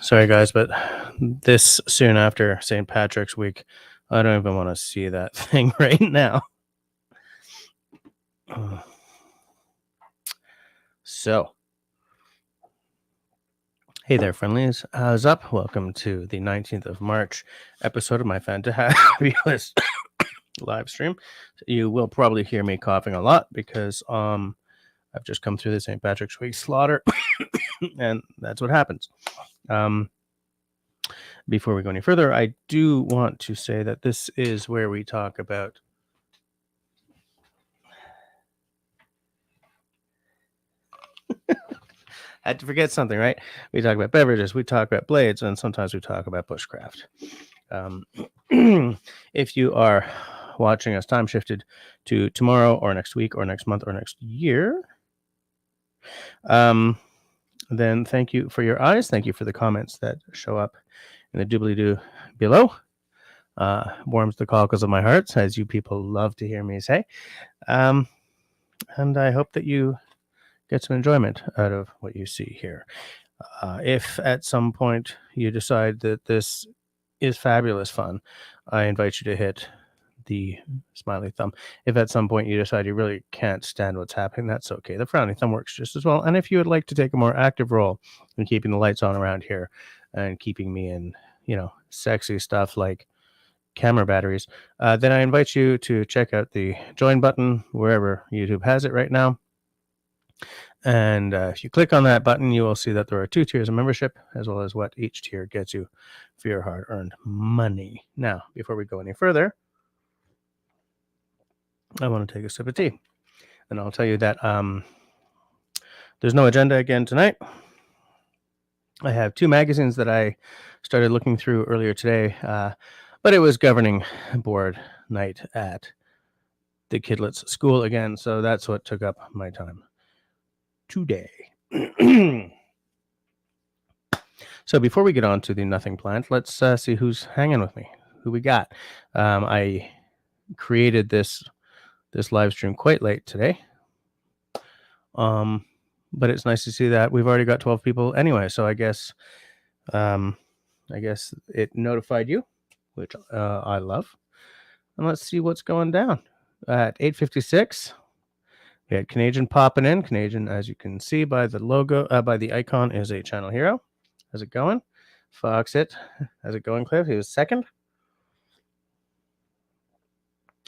Sorry, guys, but this soon after St. Patrick's Week, I don't even want to see that thing right now. So, hey there, friendlies. How's up? Welcome to the 19th of March episode of my fabulous live stream. You will probably hear me coughing a lot because I've just come through the St. Patrick's Week slaughter, and that's what happens. Before we go any further, I do want to say that this is where we talk about had to forget something, right? We talk about beverages, we talk about blades, and sometimes we talk about bushcraft. If you are watching us time shifted to tomorrow or next week or next month or next year, then thank you for your eyes. Thank you for the comments that show up in the doobly-doo below. Warms the cockles of my heart, as you people love to hear me say. And I hope that you get some enjoyment out of what you see here. If at some point you decide that this is fabulous fun, I invite you to hit the smiley thumb. If at some point you decide you really can't stand what's happening, that's okay. The frowny thumb works just as well. And if you would like to take a more active role in keeping the lights on around here and keeping me in, sexy stuff like camera batteries, then I invite you to check out the join button wherever YouTube has it right now. And if you click on that button, you will see that there are 2 tiers of membership, as well as what each tier gets you for your hard-earned money. Now, before we go any further, I want to take a sip of tea. And I'll tell you that there's no agenda again tonight. I have 2 magazines that I started looking through earlier today, but it was governing board night at the kidlets' school again, so that's what took up my time today. So before we get on to the nothing plant, let's see who's hanging with me, who we got. I created this live stream quite late today, but it's nice to see that we've already got 12 people anyway. So I guess it notified you, which I love. And let's see what's going down at 8:56. We had Canadian popping in. Canadian, as you can see by the logo, by the icon, is a channel hero. How's it going? Fox it. How's it going, Cliff? He was second.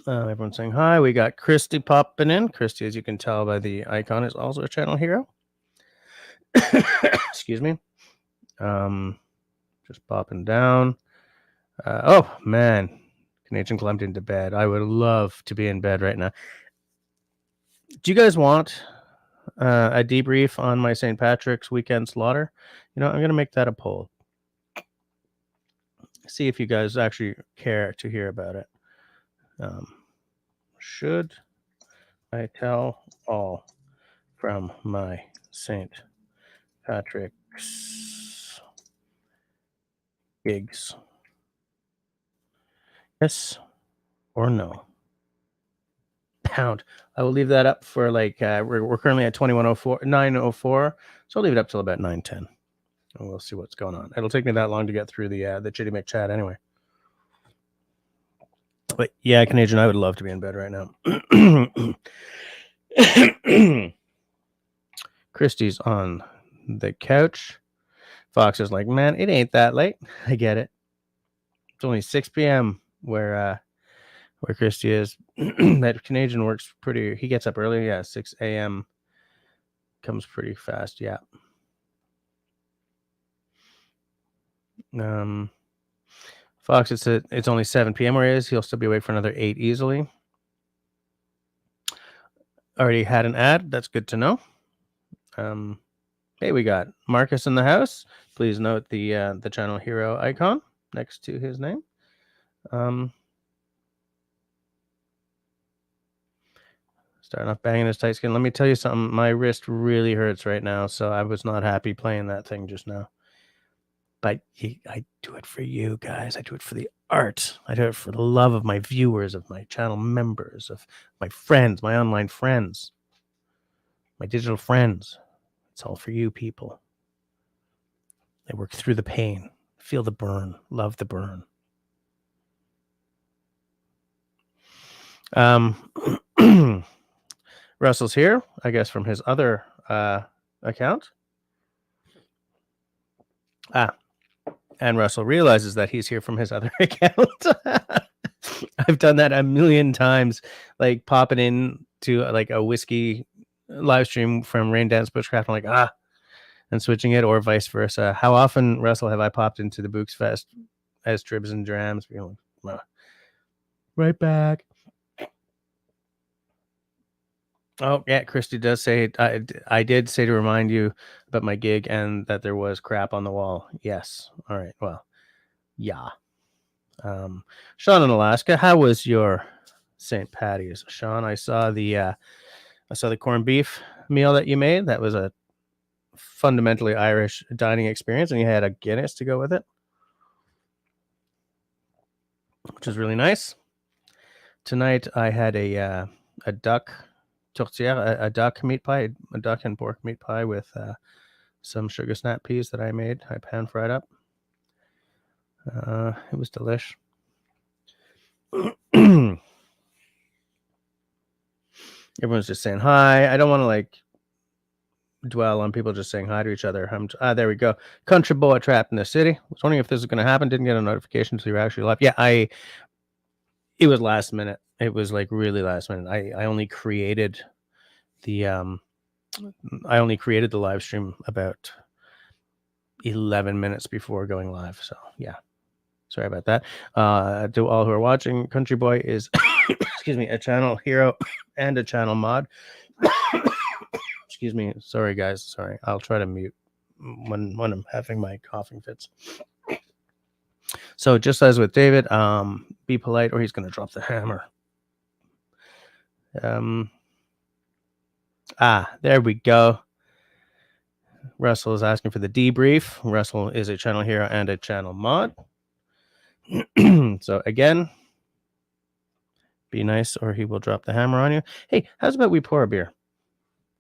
Everyone's saying hi. We got Christy popping in. Christy, as you can tell by the icon, is also a channel hero. Excuse me. Just popping down. Oh, man. Canadian climbed into bed. I would love to be in bed right now. Do you guys want a debrief on my St. Patrick's weekend slaughter? I'm going to make that a poll. See if you guys actually care to hear about it. Should I tell all from my St. Patrick's gigs? Yes or no? Pound. I will leave that up for we're currently at 9:04, so I'll leave it up till about 9:10, and we'll see what's going on. It'll take me that long to get through the Chitty McChat anyway. But yeah, Canadian, I would love to be in bed right now. Christy's on the couch. Fox is like, man, it ain't that late. I get it. It's only 6 p.m. where Christy is. That Canadian works pretty. He gets up early. Yeah, 6 a.m. comes pretty fast. Yeah. Fox, it's only 7 p.m. where he is. He'll still be awake for another 8 easily. Already had an ad. That's good to know. Hey, we got Marcus in the house. Please note the channel hero icon next to his name. Starting off banging his tight skin. Let me tell you something. My wrist really hurts right now, so I was not happy playing that thing just now. But I do it for you guys. I do it for the art. I do it for the love of my viewers, of my channel members, of my friends, my online friends, my digital friends. It's all for you people. They work through the pain, feel the burn, love the burn. Russell's here, I guess, from his other account. And Russell realizes that he's here from his other account. I've done that a million times, like popping in to like a whiskey live stream from Rain Dance Bushcraft. I'm like, and switching it, or vice versa. How often, Russell, have I popped into the Books Fest as Dribs and Drams? Right back. Oh, yeah, Christy does say, I did say to remind you about my gig and that there was crap on the wall. Yes. All right. Well, yeah. Sean in Alaska, how was your St. Patty's? Sean, I saw the corned beef meal that you made. That was a fundamentally Irish dining experience, and you had a Guinness to go with it, which is really nice. Tonight I had a duck tourtière, a duck meat pie, a duck and pork meat pie with some sugar snap peas that I made. I pan fried up. It was delish. Everyone's just saying hi. I don't want to like dwell on people just saying hi to each other. There we go. Country boy trapped in the city. Was wondering if this is going to happen. Didn't get a notification until you were actually live. Yeah, it was last minute. It was like really last minute. I only created the live stream about 11 minutes before going live. So yeah, sorry about that. To all who are watching, Country Boy is excuse me, a channel hero and a channel mod. Excuse me. Sorry guys. Sorry. I'll try to mute when I'm having my coughing fits. So just as with David, be polite or he's going to drop the hammer. There we go. Russell is asking for the debrief. Russell is a channel hero and a channel mod. So again, be nice or he will drop the hammer on you. Hey, how's about we pour a beer?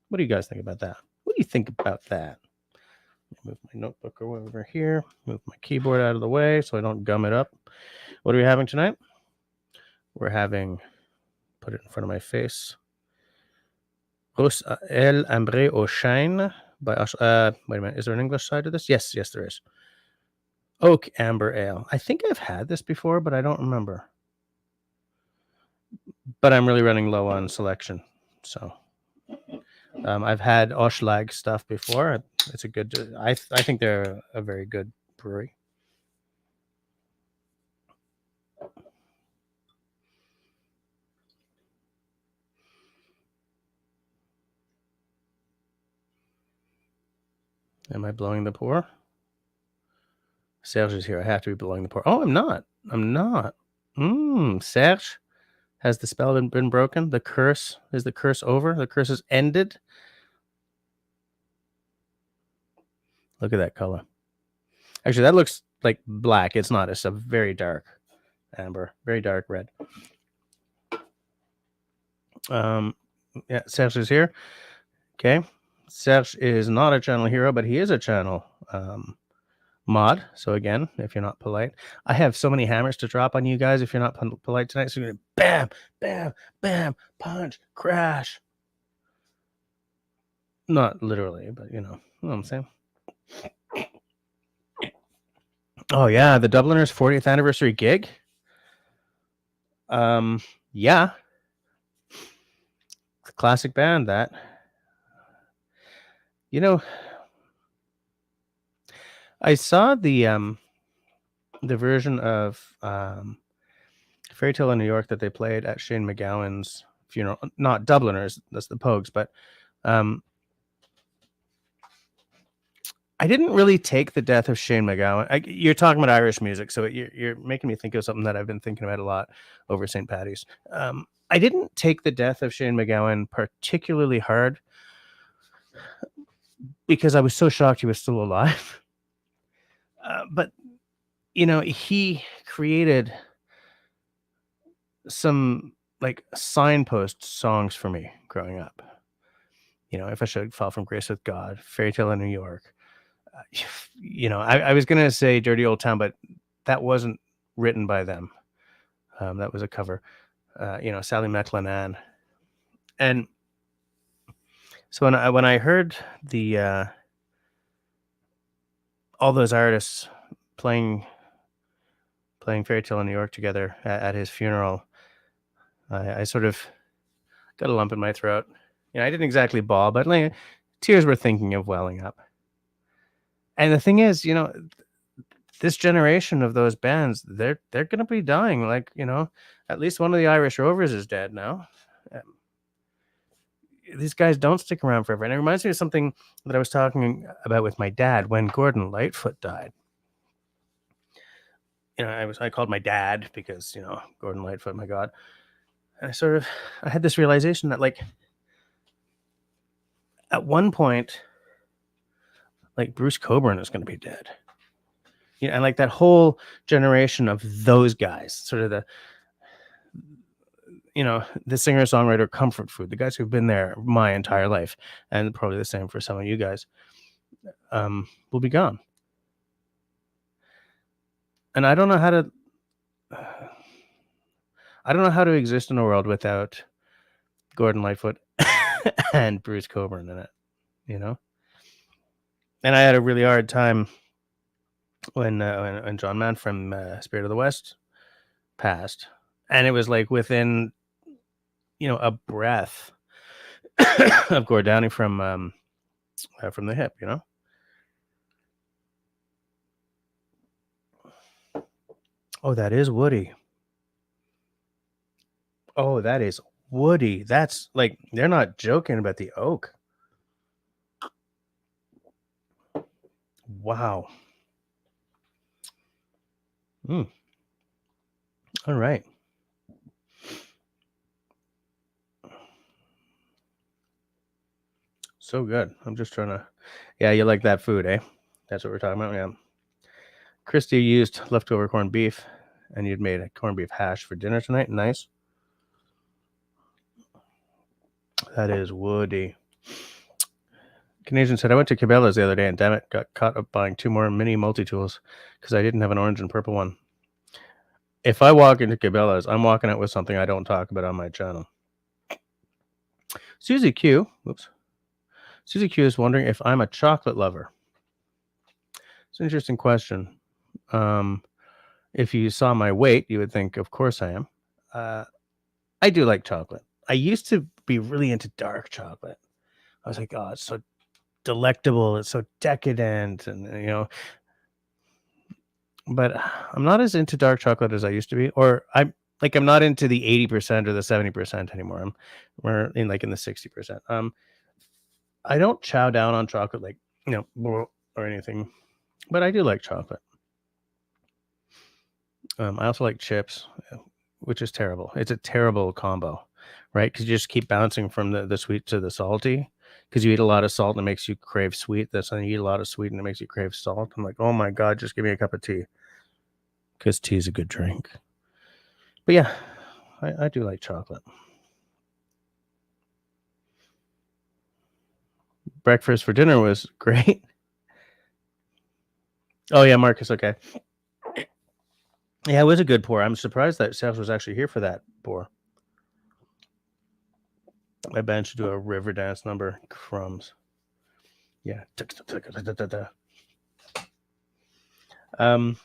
What do you guys think about that? What do you think about that? Move my notebook over here. Move my keyboard out of the way so I don't gum it up. What are we having tonight? We're having, put it in front of my face, El Ambre au Chêne by wait a minute, is there an English side to this? Yes, there is. Oak Amber Ale. I think I've had this before, but I don't remember. But I'm really running low on selection. So I've had Oshlag stuff before. It's a good, I think they're a very good brewery. Am I blowing the pour? Serge is here. I have to be blowing the pour. Oh, I'm not. Serge, has the spell been broken? The curse, is the curse over? The curse is ended? Look at that color. Actually, that looks like black. It's not. It's a very dark amber, very dark red. Yeah, Serge is here. Okay. Serge is not a channel hero, but he is a channel mod. So again, if you're not polite, I have so many hammers to drop on you guys if you're not polite tonight. So you're gonna bam, bam, bam, punch, crash. Not literally, but you know what I'm saying. Oh yeah, the Dubliners 40th anniversary gig. Yeah, classic band that. You know, I saw the version of Fairy Tale in New York that they played at Shane MacGowan's funeral. Not Dubliners, that's the Pogues, but I didn't really take the death of Shane MacGowan. You're talking about Irish music, so you're making me think of something that I've been thinking about a lot over St. Patty's. I didn't take the death of Shane MacGowan particularly hard because I was so shocked he was still alive. But, you know, he created some like signpost songs for me growing up. You know, If I Should Fall from Grace with God, Fairy Tale in New York. I was gonna say Dirty Old Town, but that wasn't written by them. That was a cover. Sally McLennan. And so when I heard the all those artists playing Fairy Tale in New York together at his funeral, I sort of got a lump in my throat. I didn't exactly bawl, but like, tears were thinking of welling up. And the thing is, this generation of those bands, they're going to be dying. Like, at least one of the Irish Rovers is dead now. These guys don't stick around forever. And it reminds me of something that I was talking about with my dad when Gordon Lightfoot died. I called my dad because, Gordon Lightfoot, my God. And I had this realization that, like, at one point, like, Bruce Cockburn is going to be dead. And like that whole generation of those guys, sort of the singer-songwriter comfort food, the guys who've been there my entire life, and probably the same for some of you guys, will be gone. And I don't know how to exist in a world without Gordon Lightfoot and Bruce Cockburn in it, And I had a really hard time when John Mann from Spirit of the West passed, and it was like within a breath of Gord Downie from the hip, Oh, that is Woody. Oh, that is Woody. That's like, they're not joking about the oak. Wow. All right. So good. I'm just trying to. Yeah, you like that food, eh? That's what we're talking about. Yeah. Christy used leftover corned beef, and you'd made a corned beef hash for dinner tonight. Nice. That is Woody. Canadian said, I went to Cabela's the other day and damn it, got caught up buying 2 more mini multi-tools because I didn't have an orange and purple one. If I walk into Cabela's, I'm walking out with something I don't talk about on my channel. Susie Q is wondering if I'm a chocolate lover. It's an interesting question. If you saw my weight, you would think, of course I am. I do like chocolate. I used to be really into dark chocolate. I was like, oh, it's so delectable. It's so decadent. And, but I'm not as into dark chocolate as I used to be. Or I'm not into the 80% or the 70% anymore. We're in the 60%. I don't chow down on chocolate or anything, but I do like chocolate. I also like chips, which is terrible. It's a terrible combo, right? Because you just keep bouncing from the sweet to the salty. Because you eat a lot of salt and it makes you crave sweet. That's when you eat a lot of sweet and it makes you crave salt. I'm like, oh my God, just give me a cup of tea. Because tea is a good drink. But yeah, I do like chocolate. Breakfast for dinner was great. Oh yeah, Marcus, okay. Yeah, it was a good pour. I'm surprised that Seth was actually here for that pour. My band should do a river dance number. Crumbs. Yeah. I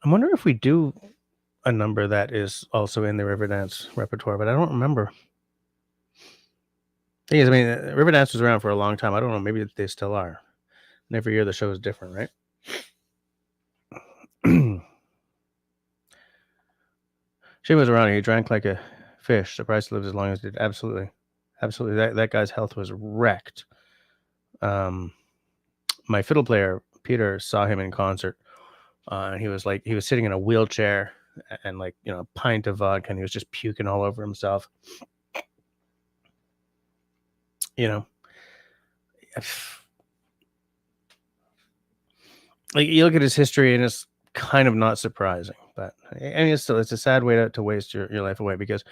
wonder if we do a number that is also in the Riverdance repertoire, but I don't remember. Thing is, Riverdance was around for a long time. I don't know. Maybe they still are. And every year the show is different, right? Shane was around here. He drank like a fish. Surprised he lived as long as he did. Absolutely. That guy's health was wrecked. My fiddle player, Peter, saw him in concert. And he was sitting in a wheelchair and a pint of vodka, and he was just puking all over himself. You look at his history and it's kind of not surprising, but it's a sad way to waste your life away, because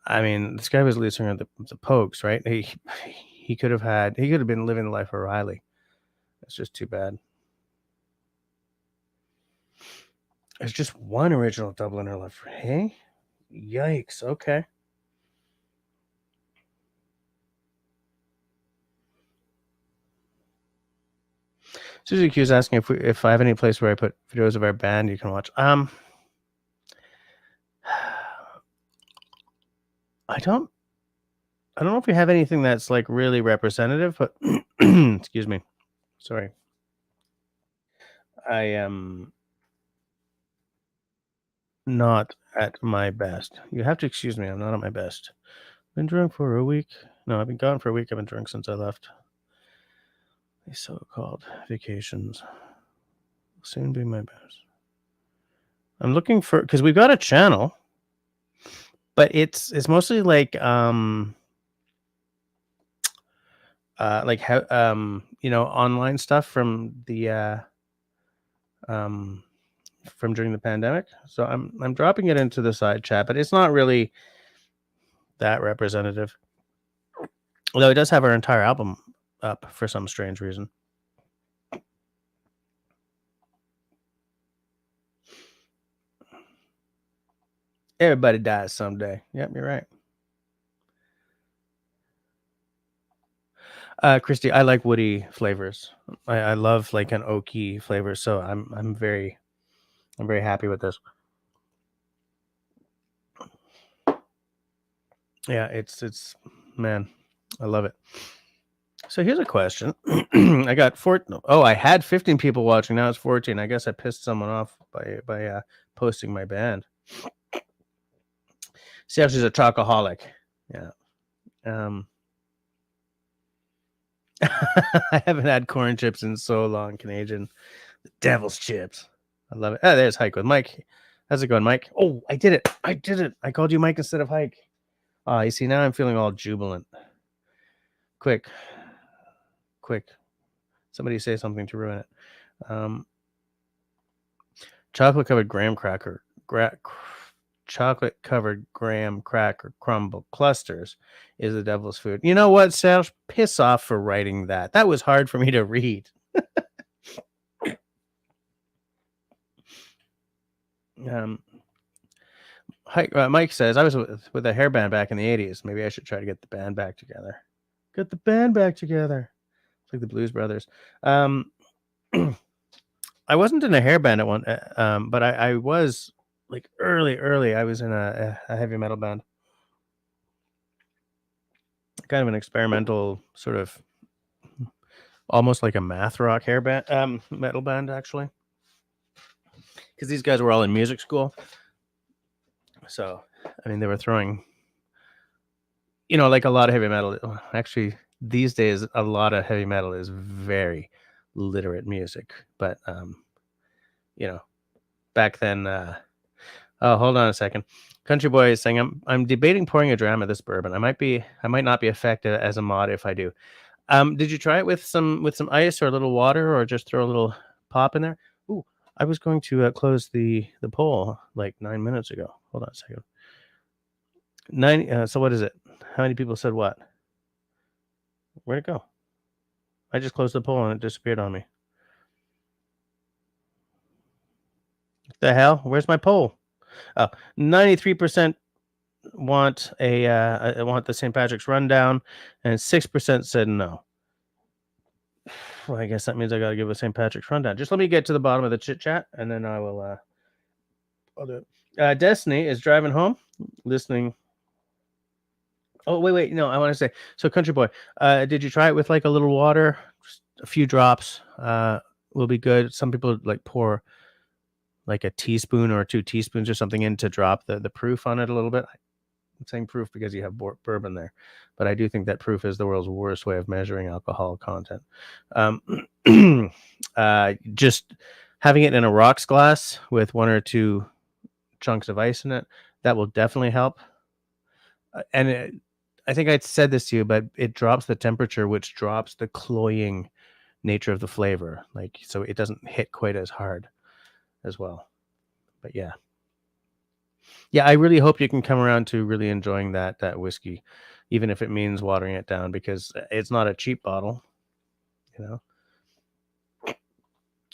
this guy was lead singer of the Pogues, right? he could have been living the life of Riley. It's just too bad. There's just one original Dubliner left. Hey, yikes. Okay. Susie Q is asking if I have any place where I put videos of our band you can watch. I don't know if we have anything that's like really representative, but excuse me. Sorry. I am not at my best. You have to excuse me. I'm not at my best. Been drunk for a week. No, I've been gone for a week. I've been drunk since I left. These so-called vacations will soon be my best. I'm looking for, because we've got a channel, but it's mostly like how online stuff from the from during the pandemic. So I'm dropping it into the side chat, but it's not really that representative. Although it does have our entire album up for some strange reason. Everybody dies someday. Yep, you're right. Christy, I like woody flavors. I love like an oaky flavor, so I'm very happy with this. Yeah, it's man, I love it. So here's a question. I got I had 15 people watching. Now it's 14. I guess I pissed someone off by posting my band. See how she's a chocoholic. Yeah. I haven't had corn chips in so long. Canadian, the devil's chips. I love it. Oh, there's Hike with Mike. How's it going, Mike? Oh, I did it. I called you Mike instead of Hike. You see, now I'm feeling all jubilant. Quick. Somebody say something to ruin it. Chocolate covered graham cracker. Chocolate covered graham cracker crumble clusters is the devil's food. You know what, Serge? Piss off for writing that. That was hard for me to read. Mike says, I was with a hair band back in the 80s. Maybe I should try to get the band back together. Get the band back together. It's like the Blues Brothers. I wasn't in a hair band at one, but I was like early. I was in a heavy metal band. Kind of an experimental sort of almost like a math rock hair band, metal band, actually. Because these guys were all in music school. So, I mean, they were throwing, like a lot of heavy metal. Actually, these days, a lot of heavy metal is very literate music. But, back then, oh, hold on a second. Country Boy is saying, I'm debating pouring a dram of this bourbon. I might not be effective as a mod if I do. Did you try it with some ice or a little water, or just throw a little pop in there? Ooh, I was going to close the poll like 9 minutes ago. Hold on a second. 90. So what is it? How many people said what? Where'd it go? I just closed the poll and it disappeared on me. What the hell? Where's my poll? Oh, 93% want want the St. Patrick's rundown, and 6% said no. Well, I guess that means I got to give a St. Patrick's rundown. Just let me get to the bottom of the chit chat, and then I will. I'll do it. Destiny is driving home, listening. Oh wait, no, I want to say. So, Country Boy, did you try it with like a little water, just a few drops? Will be good. Some people like pour like a teaspoon or 2 teaspoons or something in to drop the proof on it a little bit. I'm saying proof because you have bourbon there, but I do think that proof is the world's worst way of measuring alcohol content. Just having it in a rocks glass with 1 or 2 chunks of ice in it, that will definitely help. I think I said this to you, but it drops the temperature, which drops the cloying nature of the flavor. Like, so it doesn't hit quite as hard as well. But yeah, I really hope you can come around to really enjoying that whiskey. even if it means watering it down, because it's not a cheap bottle, you know.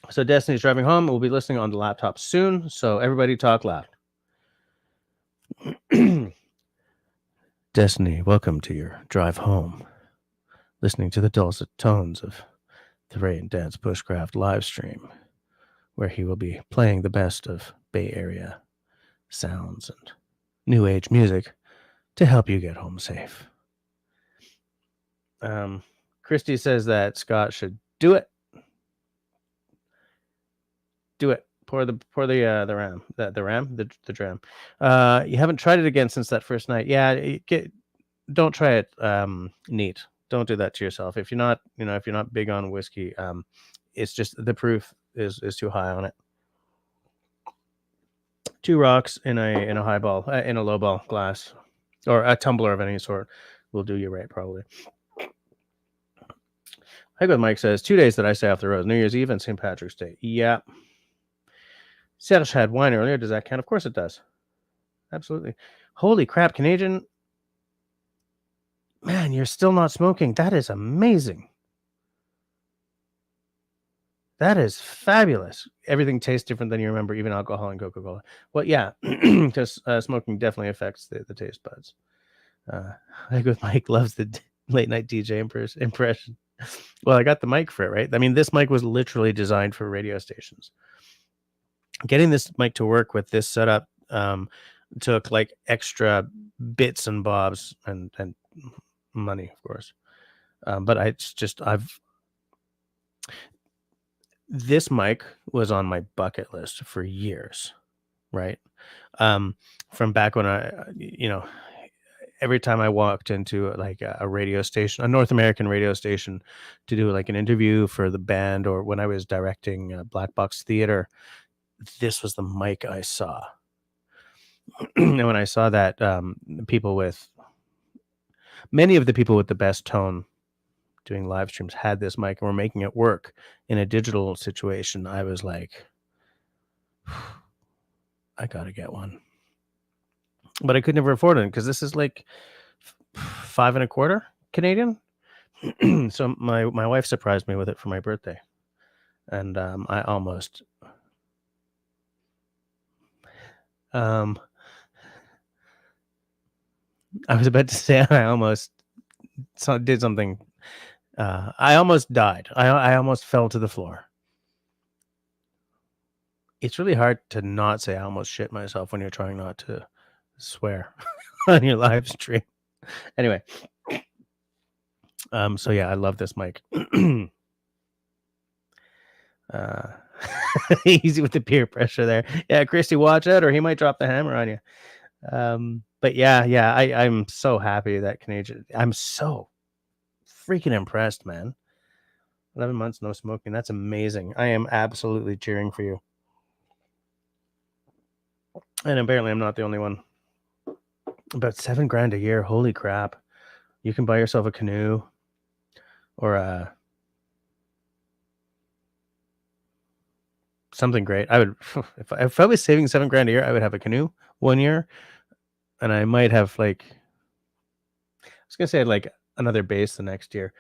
So Destiny's driving home. We'll be listening on the laptop soon. So everybody talk loud. Destiny, welcome to your drive home. Listening to the dulcet tones of the Ray and Dad's Bushcraft live stream, where he will be playing the best of Bay Area sounds and new age music to help you get home safe. Christy says that Scott should do it. Do it. Pour the ram. The dram. You haven't tried it again since that first night. Yeah, don't try it neat. Don't do that to yourself. If you're not, if you're not big on whiskey, it's just the proof is too high on it. 2 rocks in a highball, in a lowball glass, or a tumbler of any sort will do you right, probably. Hey, good. Mike says 2 days that I stay off the road: New Year's Eve and St. Patrick's Day. Yeah. Serge had wine earlier. Does that count? Of course it does. Absolutely. Holy crap, Canadian. Man, you're still not smoking. That is amazing. That is fabulous. Everything tastes different than you remember, even alcohol and Coca-Cola. Well, yeah, because smoking definitely affects the taste buds. I go with Mike loves the late night DJ impression. Well, I got the mic for it, right? I mean, this mic was literally designed for radio stations. Getting this mic to work with this setup took like extra bits and bobs and money, of course. But this mic was on my bucket list for years, right? From back when every time I walked into like a radio station, a North American radio station, to do like an interview for the band, or when I was directing Black Box Theater, this was the mic I saw. And when I saw that, many of the people with the best tone doing live streams had this mic and were making it work in a digital situation, I was like, I gotta get one. But I could never afford it because this is like $5.25 Canadian. So my wife surprised me with it for my birthday, and I almost I was about to say I almost did something. I almost died. I almost fell to the floor. It's really hard to not say I almost shit myself when you're trying not to swear on your live stream. Anyway, so yeah, I love this mic. Easy with the peer pressure there. Yeah, Christy, watch out, or he might drop the hammer on you. But yeah, I'm so happy that Canadian. I'm so freaking impressed, man. 11 months no smoking. That's amazing. I am absolutely cheering for you. And apparently I'm not the only one. About $7,000 a year. Holy crap. You can buy yourself a canoe or something great. I would, if I was saving $7,000 a year, I would have a canoe 1 year, and I might have like, I was gonna say like another base the next year.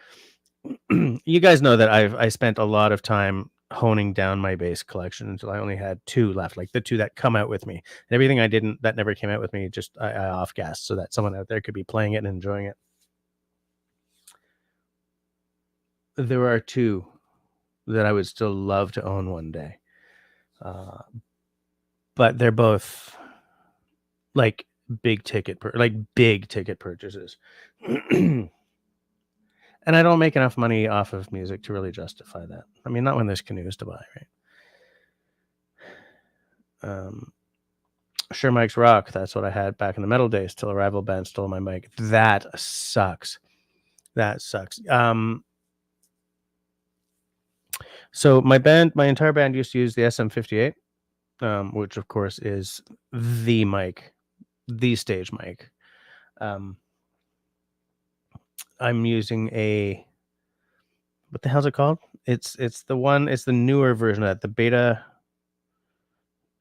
You guys know that I spent a lot of time honing down my bass collection until I only had 2 left, like the 2 that come out with me. And everything that never came out with me, just I off-gassed so that someone out there could be playing it and enjoying it. There are 2 that I would still love to own one day. But they're both like big ticket purchases. And I don't make enough money off of music to really justify that. I mean, not when there's canoes to buy, right? Sure, Mike's rock. That's what I had back in the metal days till a rival band stole my mic. That sucks. So my entire band used to use the SM58, which of course is the mic, the stage mic. I'm using what the hell's it called? It's the newer version of that, the Beta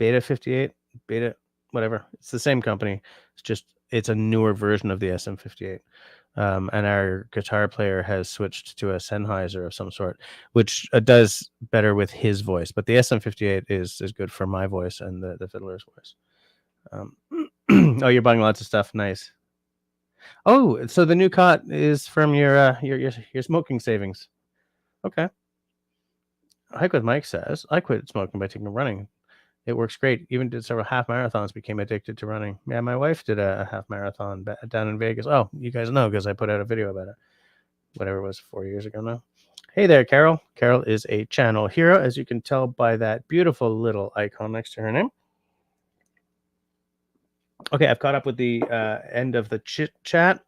58, Beta whatever. It's the same company. It's a newer version of the SM58. and our guitar player has switched to a Sennheiser of some sort, which does better with his voice. But the SM58 is good for my voice and the fiddler's voice. Oh, you're buying lots of stuff. Nice. Oh, so the new cot is from your smoking savings. Okay. Hike with Mike says, I quit smoking by taking running. It works great. Even did several half marathons, became addicted to running. Yeah, my wife did a half marathon down in Vegas. Oh, you guys know because I put out a video about it. Whatever it was, 4 years ago now. Hey there, Carol. Carol is a channel hero, as you can tell by that beautiful little icon next to her name. Okay, I've caught up with the end of the chit chat.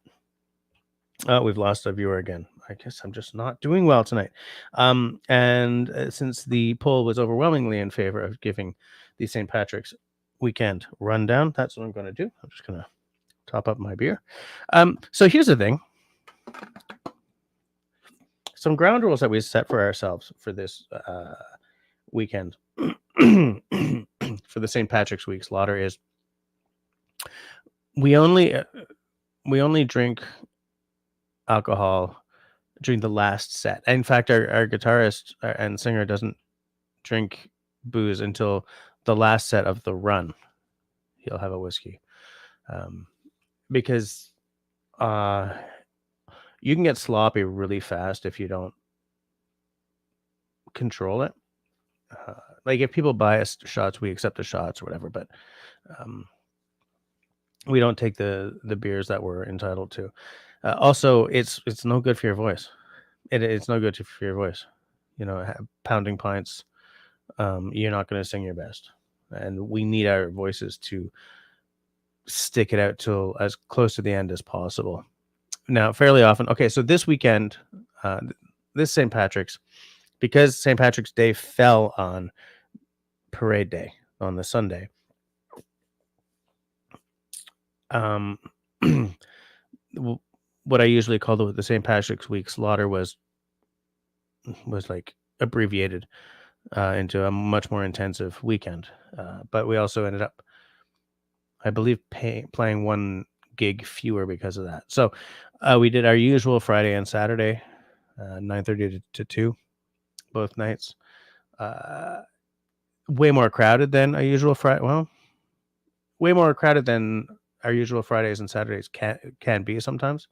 We've lost a viewer again. I guess I'm just not doing well tonight. And since the poll was overwhelmingly in favor of giving the St. Patrick's weekend rundown, that's what I'm going to do. I'm just going to top up my beer. So here's the thing. Some ground rules that we set for ourselves for this weekend for the St. Patrick's Week slaughter is we only drink alcohol during the last set. In fact, our guitarist and singer doesn't drink booze until the last set of the run. He'll have a whiskey, because you can get sloppy really fast if you don't control it. Like if people buy us shots, we accept the shots or whatever, but we don't take the beers that we're entitled to. Also, it's no good for your voice. It's no good for your voice. You know, pounding pints, you're not going to sing your best, and we need our voices to stick it out till as close to the end as possible. Now, fairly often, okay, so this weekend, this St. Patrick's, because St. Patrick's Day fell on Parade Day on the Sunday. What I usually call the St. Patrick's Week slaughter was like abbreviated into a much more intensive weekend. But we also ended up, I believe, playing one gig fewer because of that. So we did our usual Friday and Saturday, 9:30 to 2, both nights. Way more crowded than our usual Friday. Well, way more crowded than our usual Fridays and Saturdays can be sometimes.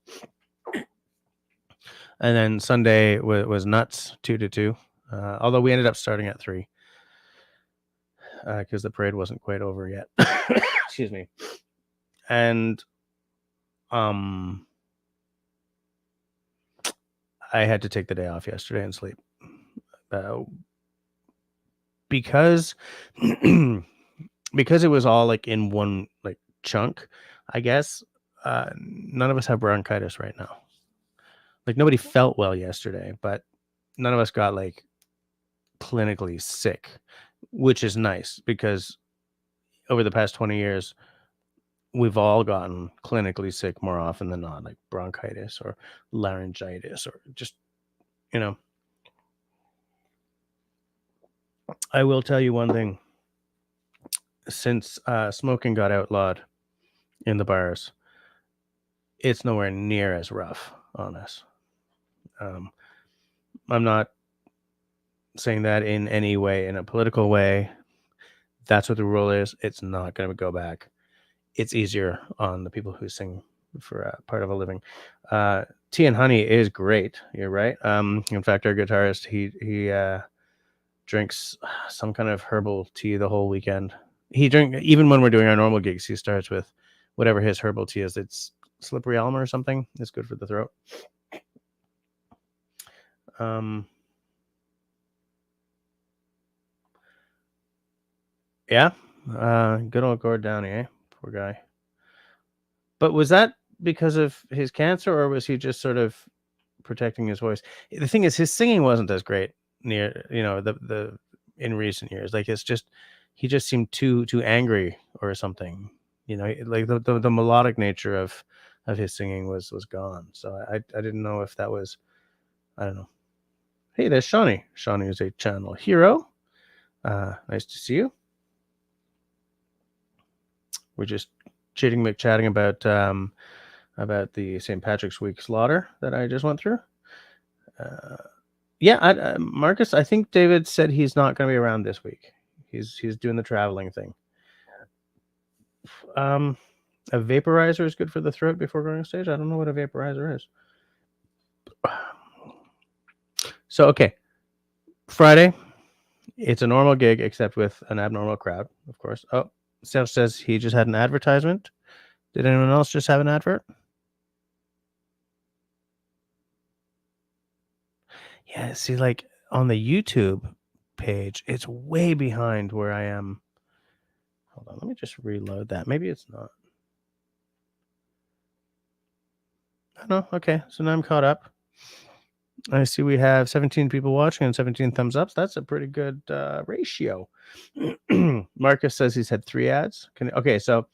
And then Sunday was nuts, 2 to 2. Although we ended up starting at 3 because the parade wasn't quite over yet. Excuse me. And I had to take the day off yesterday and sleep because it was all like in one like chunk, I guess. None of us have bronchitis right now. Like nobody felt well yesterday, but none of us got like clinically sick, which is nice because over the past 20 years, we've all gotten clinically sick more often than not, like bronchitis or laryngitis or just, you know. I will tell you one thing. Since smoking got outlawed in the bars, it's nowhere near as rough on us. I'm not saying that in any way, in a political way. That's what the rule is. It's not going to go back. It's easier on the people who sing for part of a living. Tea and honey is great. You're right. In fact, our guitarist, he drinks some kind of herbal tea the whole weekend. Even when we're doing our normal gigs, he starts with whatever his herbal tea is. It's slippery elm or something. It's good for the throat. Yeah. Good old Gord Downey, eh? Poor guy. But was that because of his cancer, or was he just sort of protecting his voice? The thing is, his singing wasn't as great the in recent years. Like it's just, he just seemed too angry or something. You know, like the melodic nature of his singing was gone. So I didn't know if that was, I don't know. Hey, there's Shawnee. Shawnee is a channel hero. Nice to see you. We're just chatting about about the St. Patrick's Week slaughter that I just went through. Yeah, Marcus, I think David said he's not going to be around this week. He's doing the traveling thing. A vaporizer is good for the throat before going on stage. I don't know what a vaporizer is. So, okay. Friday, it's a normal gig except with an abnormal crowd, of course. Oh, Serge says he just had an advertisement. Did anyone else just have an advert? Yeah, see, like on the YouTube page, it's way behind where I am. Hold on, let me just reload that. Maybe it's not. Oh, no, okay. So now I'm caught up. I see we have 17 people watching and 17 thumbs ups. That's a pretty good ratio. Marcus says he's had 3 ads. Okay, so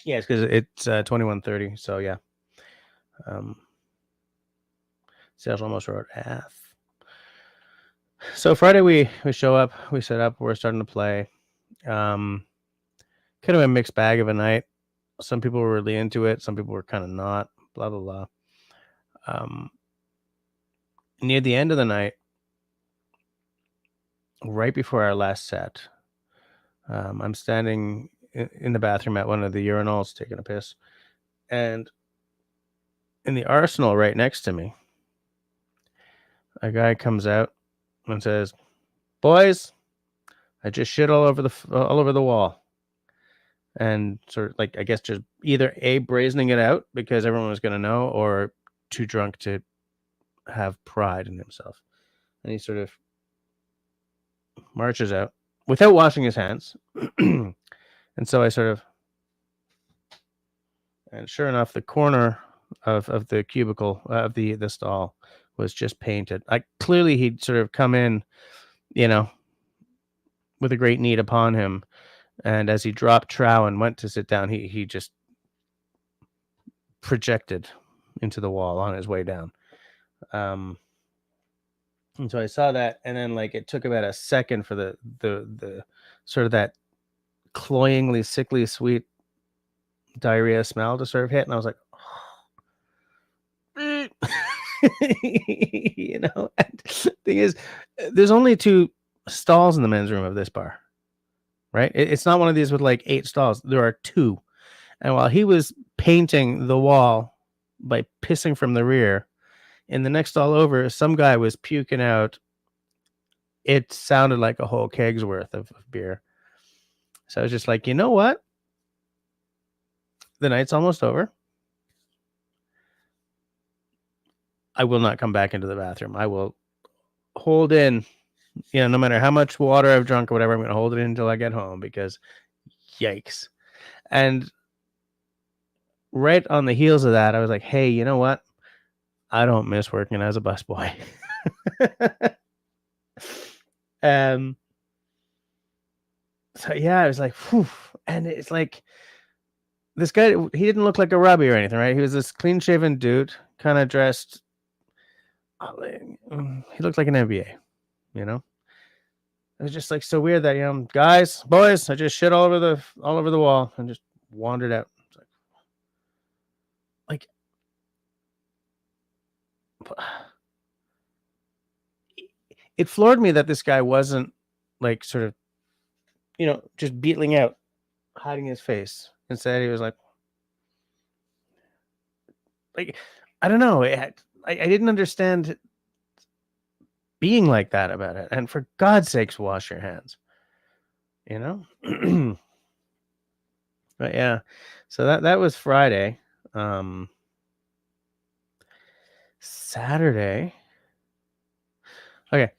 yeah, it's because it's 21:30. So yeah, Sales almost wrote F. So Friday we show up, we set up, we're starting to play. Kind of a mixed bag of a night. Some people were really into it, some people were kind of not. Blah blah blah. Near the end of the night, right before our last set, I'm standing in the bathroom at one of the urinals taking a piss, and in the arsenal right next to me, a guy comes out and says, "Boys, I just shit all over the wall." And sort of like, I guess, just either A, brazening it out because everyone was going to know, or too drunk to have pride in himself. And he sort of marches out without washing his hands. And so I sort of, and sure enough, the corner of the cubicle, of the stall, was just painted. Clearly he'd sort of come in, with a great need upon him. And as he dropped trow and went to sit down, he just projected into the wall on his way down. And so I saw that, and then it took about a second for the sort of that cloyingly sickly sweet diarrhea smell to sort of hit, and I was like, oh. And the thing is, there's only 2 stalls in the men's room of this bar, right? It's not one of these with 8 stalls. There are 2. And while he was painting the wall by pissing from the rear, in the next stall over, some guy was puking out. It sounded like a whole keg's worth of beer. So I was just like, you know what? The night's almost over. I will not come back into the bathroom. I will hold in, no matter how much water I've drunk or whatever, I'm going to hold it in until I get home, because yikes. And right on the heels of that, I was like, hey, you know what? I don't miss working as a busboy. So yeah, I was like, whew. And it's like, this guy, he didn't look like a Robbie or anything, right? He was this clean-shaven dude, kind of dressed. He looked like an MBA, It was just so weird that, guys, boys, I just shit all over the wall and just wandered out. Like it floored me that this guy wasn't sort of, just beetling out, hiding his face. Instead, he was like, I don't know. I didn't understand being like that about it. And for God's sakes, wash your hands, But yeah, so that was Friday. Saturday. Okay.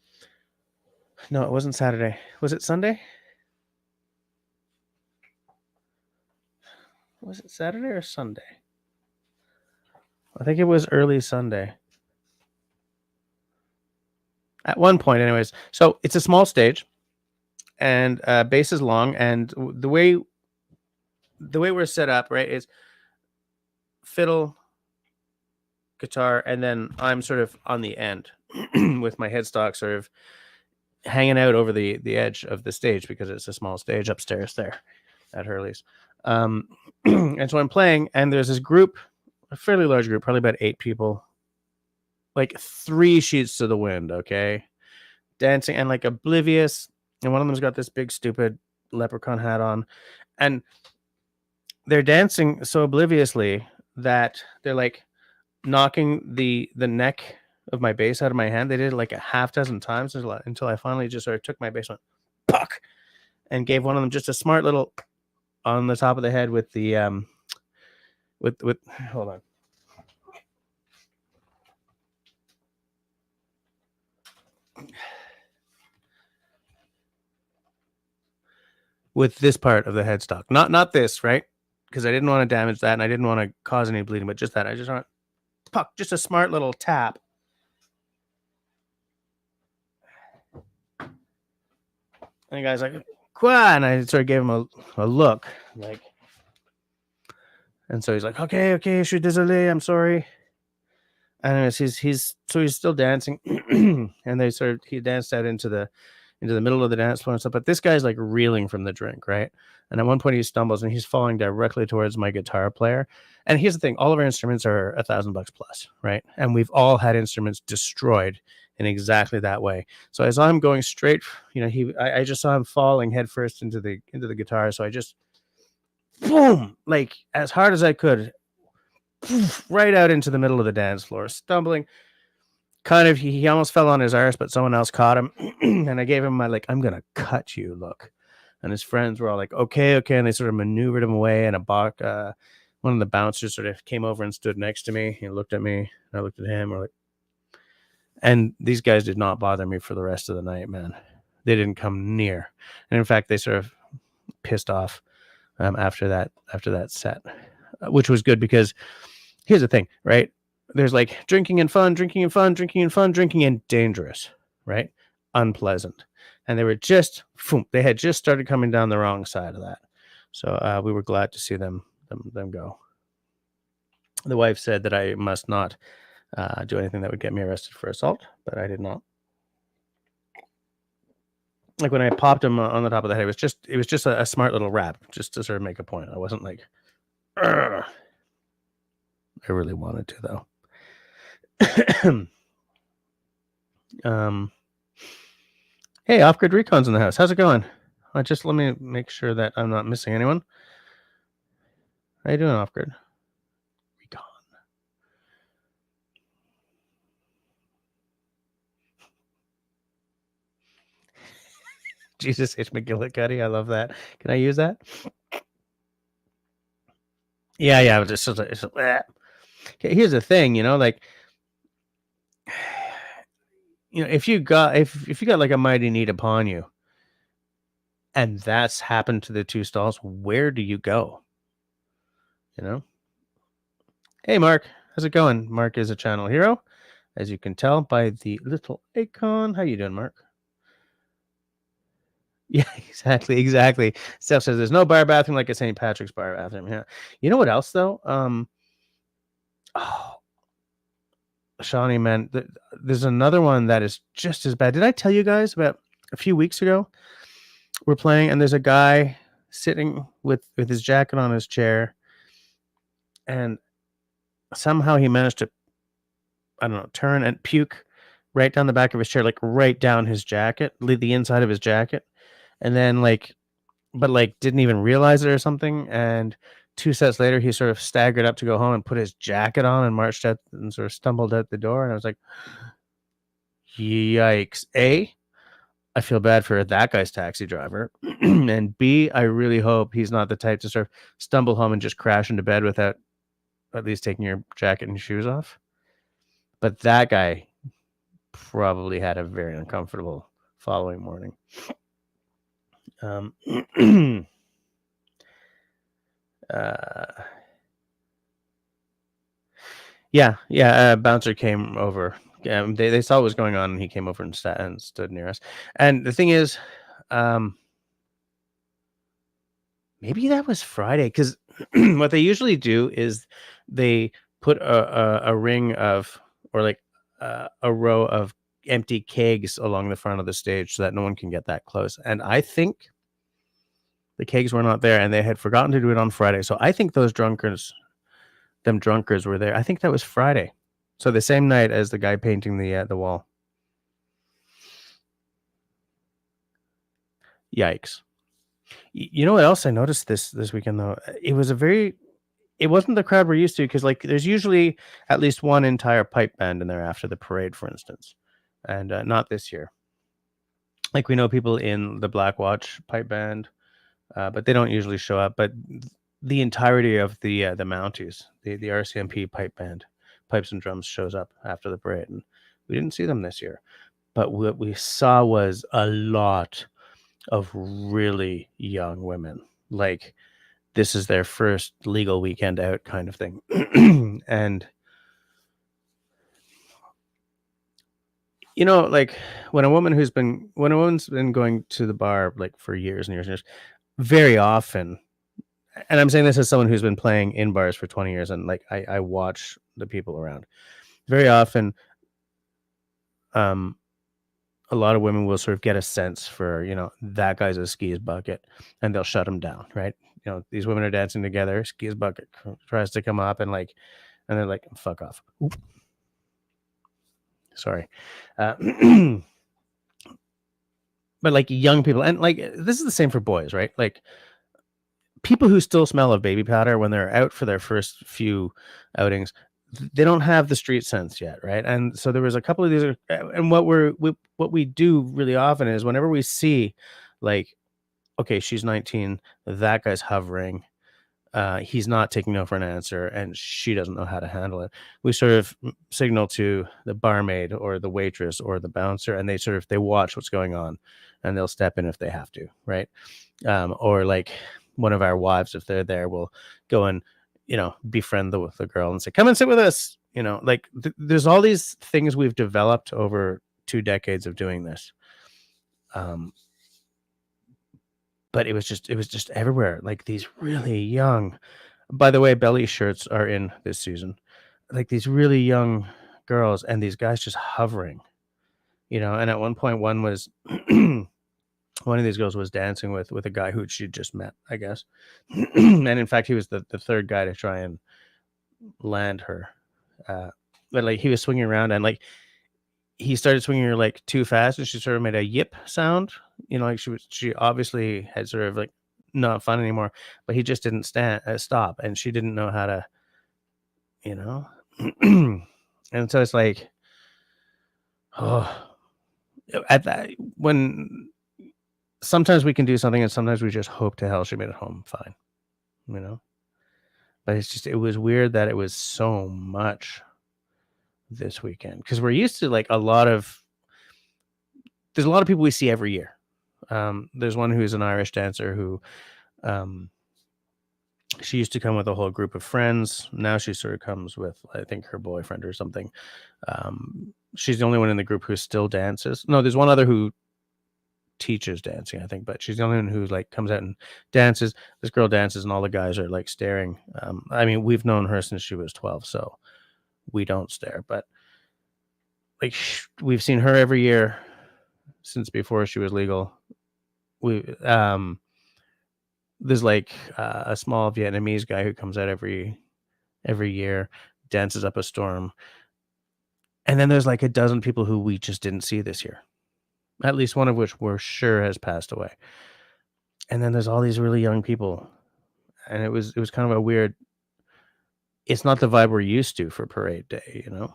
No, it wasn't Saturday. Was it Sunday? Was it Saturday or Sunday? I think it was early Sunday. At one point, anyways. So it's a small stage, and bass is long, and the way we're set up, right, is fiddle, guitar, and then I'm sort of on the end with my headstock sort of hanging out over the edge of the stage, because it's a small stage upstairs there at Hurley's. And so I'm playing, and there's this group, a fairly large group, probably about 8 people, like 3 sheets to the wind, okay? Dancing and like oblivious. And one of them's got this big, stupid leprechaun hat on. And they're dancing so obliviously that they're like knocking the neck of my bass out of my hand. They did it like a half dozen times until I finally just sort of took my bass, went puck, and gave one of them just a smart little on the top of the head with the with hold on. With this part of the headstock, not this, right? Because I didn't want to damage that, and I didn't want to cause any bleeding, but just that. I just want puck, just a smart little tap. And the guy's like, "Qua," and I sort of gave him a look, like, and so he's like, "Okay, je suis désolé, I'm sorry." Anyways, he's still dancing, and he danced out into the middle of the dance floor and stuff. But this guy's like reeling from the drink, right? And at one point he stumbles and he's falling directly towards my guitar player. And here's the thing: all of our instruments are $1,000 plus, right? And we've all had instruments destroyed in exactly that way. So as I'm going straight, I just saw him falling headfirst into the guitar. So I just boom, like as hard as I could, right out into the middle of the dance floor, stumbling. Kind of, he almost fell on his arse, but someone else caught him, and I gave him my like, "I'm gonna cut you" look. And his friends were all like, "Okay," and they sort of maneuvered him away. And one of the bouncers sort of came over and stood next to me. He looked at me, and I looked at him. We're like, and these guys did not bother me for the rest of the night, man. They didn't come near, and in fact, they sort of pissed off after that set, which was good because here's the thing, right? There's like drinking and fun, drinking and fun, drinking and fun, drinking and dangerous, right? Unpleasant. And they were just, they had just started coming down the wrong side of that. So we were glad to see them go. The wife said that I must not do anything that would get me arrested for assault, but I did not. Like when I popped him on the top of the head, it was just a smart little rap, just to sort of make a point. I wasn't like, "Urgh." I really wanted to though. Hey, Off-Grid Recon's in the house. How's it going? Let me make sure that I'm not missing anyone. How you doing, Off-Grid Recon? Jesus H. McGillicuddy. I love that. Can I use that? Yeah. Okay, here's the thing, like, if you got like a mighty need upon you, and that's happened to the 2 stalls, where do you go? Hey, Mark, how's it going? Mark is a channel hero, as you can tell by the little icon. How you doing, Mark? Yeah, exactly. Steph says there's no bar bathroom like a St. Patrick's bar bathroom. Yeah. You know what else though? Shawnee, man, there's another one that is just as bad. Did I tell you guys about a few weeks ago? We're playing, and there's a guy sitting with his jacket on his chair, and somehow he managed to, I don't know, turn and puke right down the back of his chair, like right down his jacket, the inside of his jacket, and then didn't even realize it or something. And 2 sets later, he sort of staggered up to go home and put his jacket on and marched out and sort of stumbled out the door. And I was like, yikes. A, I feel bad for that guy's taxi driver. And B, I really hope he's not the type to sort of stumble home and just crash into bed without at least taking your jacket and shoes off. But that guy probably had a very uncomfortable following morning. Bouncer came over. They saw what was going on, and he came over and stood near us. And the thing is, maybe that was Friday, because what they usually do is they put a ring of, or like a row of empty kegs along the front of the stage so that no one can get that close. And I think The kegs were not there, and they had forgotten to do it on Friday. So I think those drunkards were there. I think that was Friday. So the same night as the guy painting the wall. Yikes. You know what else I noticed this weekend though? It wasn't the crowd we're used to, because like there's usually at least one entire pipe band in there after the parade, for instance, and not this year. Like we know people in the Black Watch pipe band, but they don't usually show up. But the entirety of the Mounties, the RCMP pipe band, pipes and drums, shows up after the parade, and we didn't see them this year. But what we saw was a lot of really young women. Like this is their first legal weekend out kind of thing. And you know, like when a woman's been going to the bar like for years and years and years, very often, and I'm saying this as someone who's been playing in bars for 20 years, and like I watch the people around. Very often, a lot of women will sort of get a sense for, you know, that guy's a skis bucket, and they'll shut him down, right? You know, these women are dancing together, skis bucket tries to come up, and they're like, fuck off. Oop. Sorry. But like young people, and like this is the same for boys, right? Like people who still smell of baby powder when they're out for their first few outings, they don't have the street sense yet, right? And so there was a couple of these, and what we do really often is whenever we see, like, okay, she's 19, that guy's hovering, he's not taking no for an answer, and she doesn't know how to handle it. We sort of signal to the barmaid or the waitress or the bouncer, and they watch what's going on, and they'll step in if they have to, right? Or like one of our wives, if they're there, will go and, you know, befriend the girl and say, come and sit with us. You know, like there's all these things we've developed over 2 decades of doing this. But it was just everywhere. Like these really young, by the way, belly shirts are in this season. Like these really young girls and these guys just hovering, you know. And at one point, one of these girls was dancing with a guy who she'd just met, I guess. And in fact, he was the third guy to try and land her. But like he was swinging around, and like he started swinging her like too fast, and she sort of made a yip sound. You know, like she obviously had sort of like not fun anymore, but he just didn't stop, and she didn't know how to, you know. And so it's like, oh, at that, when sometimes we can do something, and sometimes we just hope to hell she made it home fine, you know. But it was weird that it was so much this weekend, because we're used to like there's a lot of people we see every year. There's one who's an Irish dancer who she used to come with a whole group of friends. Now she sort of comes with, I think, her boyfriend or something. She's the only one in the group who still dances. No, there's one other who teaches dancing, I think, but she's the only one who like comes out and dances. This girl dances, and all the guys are like staring. I mean, we've known her since she was 12, so we don't stare, but like we've seen her every year since before she was legal. There's like a small Vietnamese guy who comes out every year, dances up a storm, and then there's like a dozen people who we just didn't see this year, at least one of which we're sure has passed away. And then there's all these really young people, and it was kind of a weird. It's not the vibe we're used to for parade day, you know.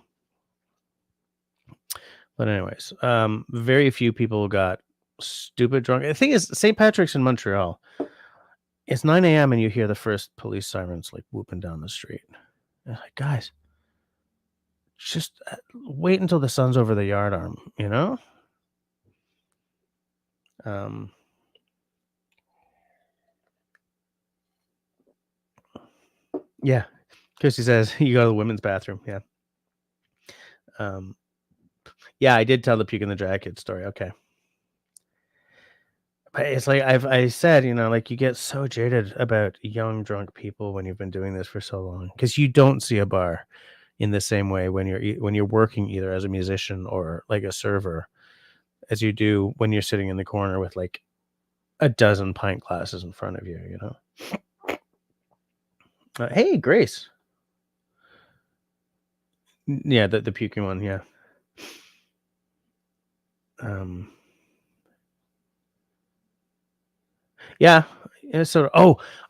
But anyways, very few people got stupid drunk. The thing is, St. Patrick's in Montreal. It's 9 a.m. and you hear the first police sirens like whooping down the street. And like, guys, just wait until the sun's over the yard arm, you know? Yeah. Christy says, you go to the women's bathroom. Yeah. Yeah, I did tell the puke in the jacket story. Okay. But it's like I said, you know, like you get so jaded about young drunk people when you've been doing this for so long, because you don't see a bar in the same way when you're working either as a musician or like a server as you do when you're sitting in the corner with like a dozen pint glasses in front of you, hey, Grace. Yeah, the puking one, yeah. Um, yeah, yeah,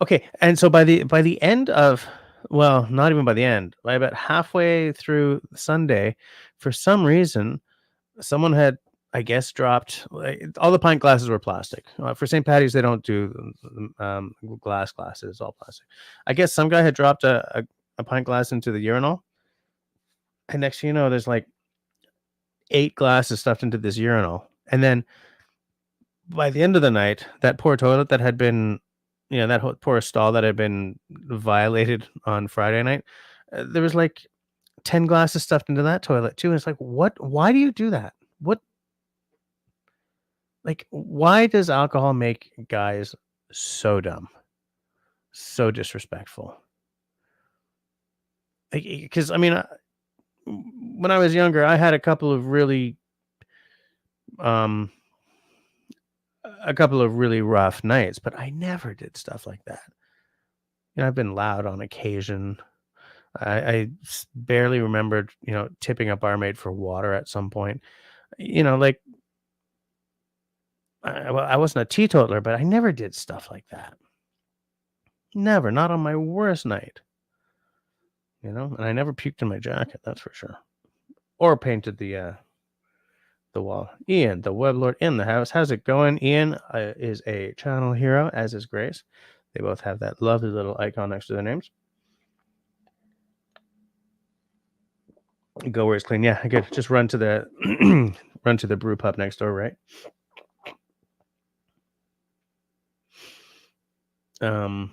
okay, and so by the end of well, not even by the end, by about halfway through Sunday, for some reason, someone had, I guess, dropped, like, all the pint glasses were plastic. For St. Patty's, they don't do glass glasses, all plastic. I guess some guy had dropped a pint glass into the urinal, and next thing you know, there's like 8 glasses stuffed into this urinal, and then by the end of the night, that poor toilet that had been, that poor stall that had been violated on Friday night, there was like 10 glasses stuffed into that toilet too. And it's like, what? Why do you do that? What? Like, why does alcohol make guys so dumb, so disrespectful? Because I mean, when I was younger, I had um, a couple of really rough nights, but I never did stuff like that. I've been loud on occasion. I barely remembered, tipping a barmaid for water at some point. Like, well, I wasn't a teetotaler, but I never did stuff like that. Never, not on my worst night. And I never puked in my jacket, that's for sure. Or painted the wall. Ian, the web lord in the house. How's it going? Ian is a channel hero, as is Grace. They both have that lovely little icon next to their names. Go where it's clean. Yeah, I could just run to the run to the brew pub next door, right? I'm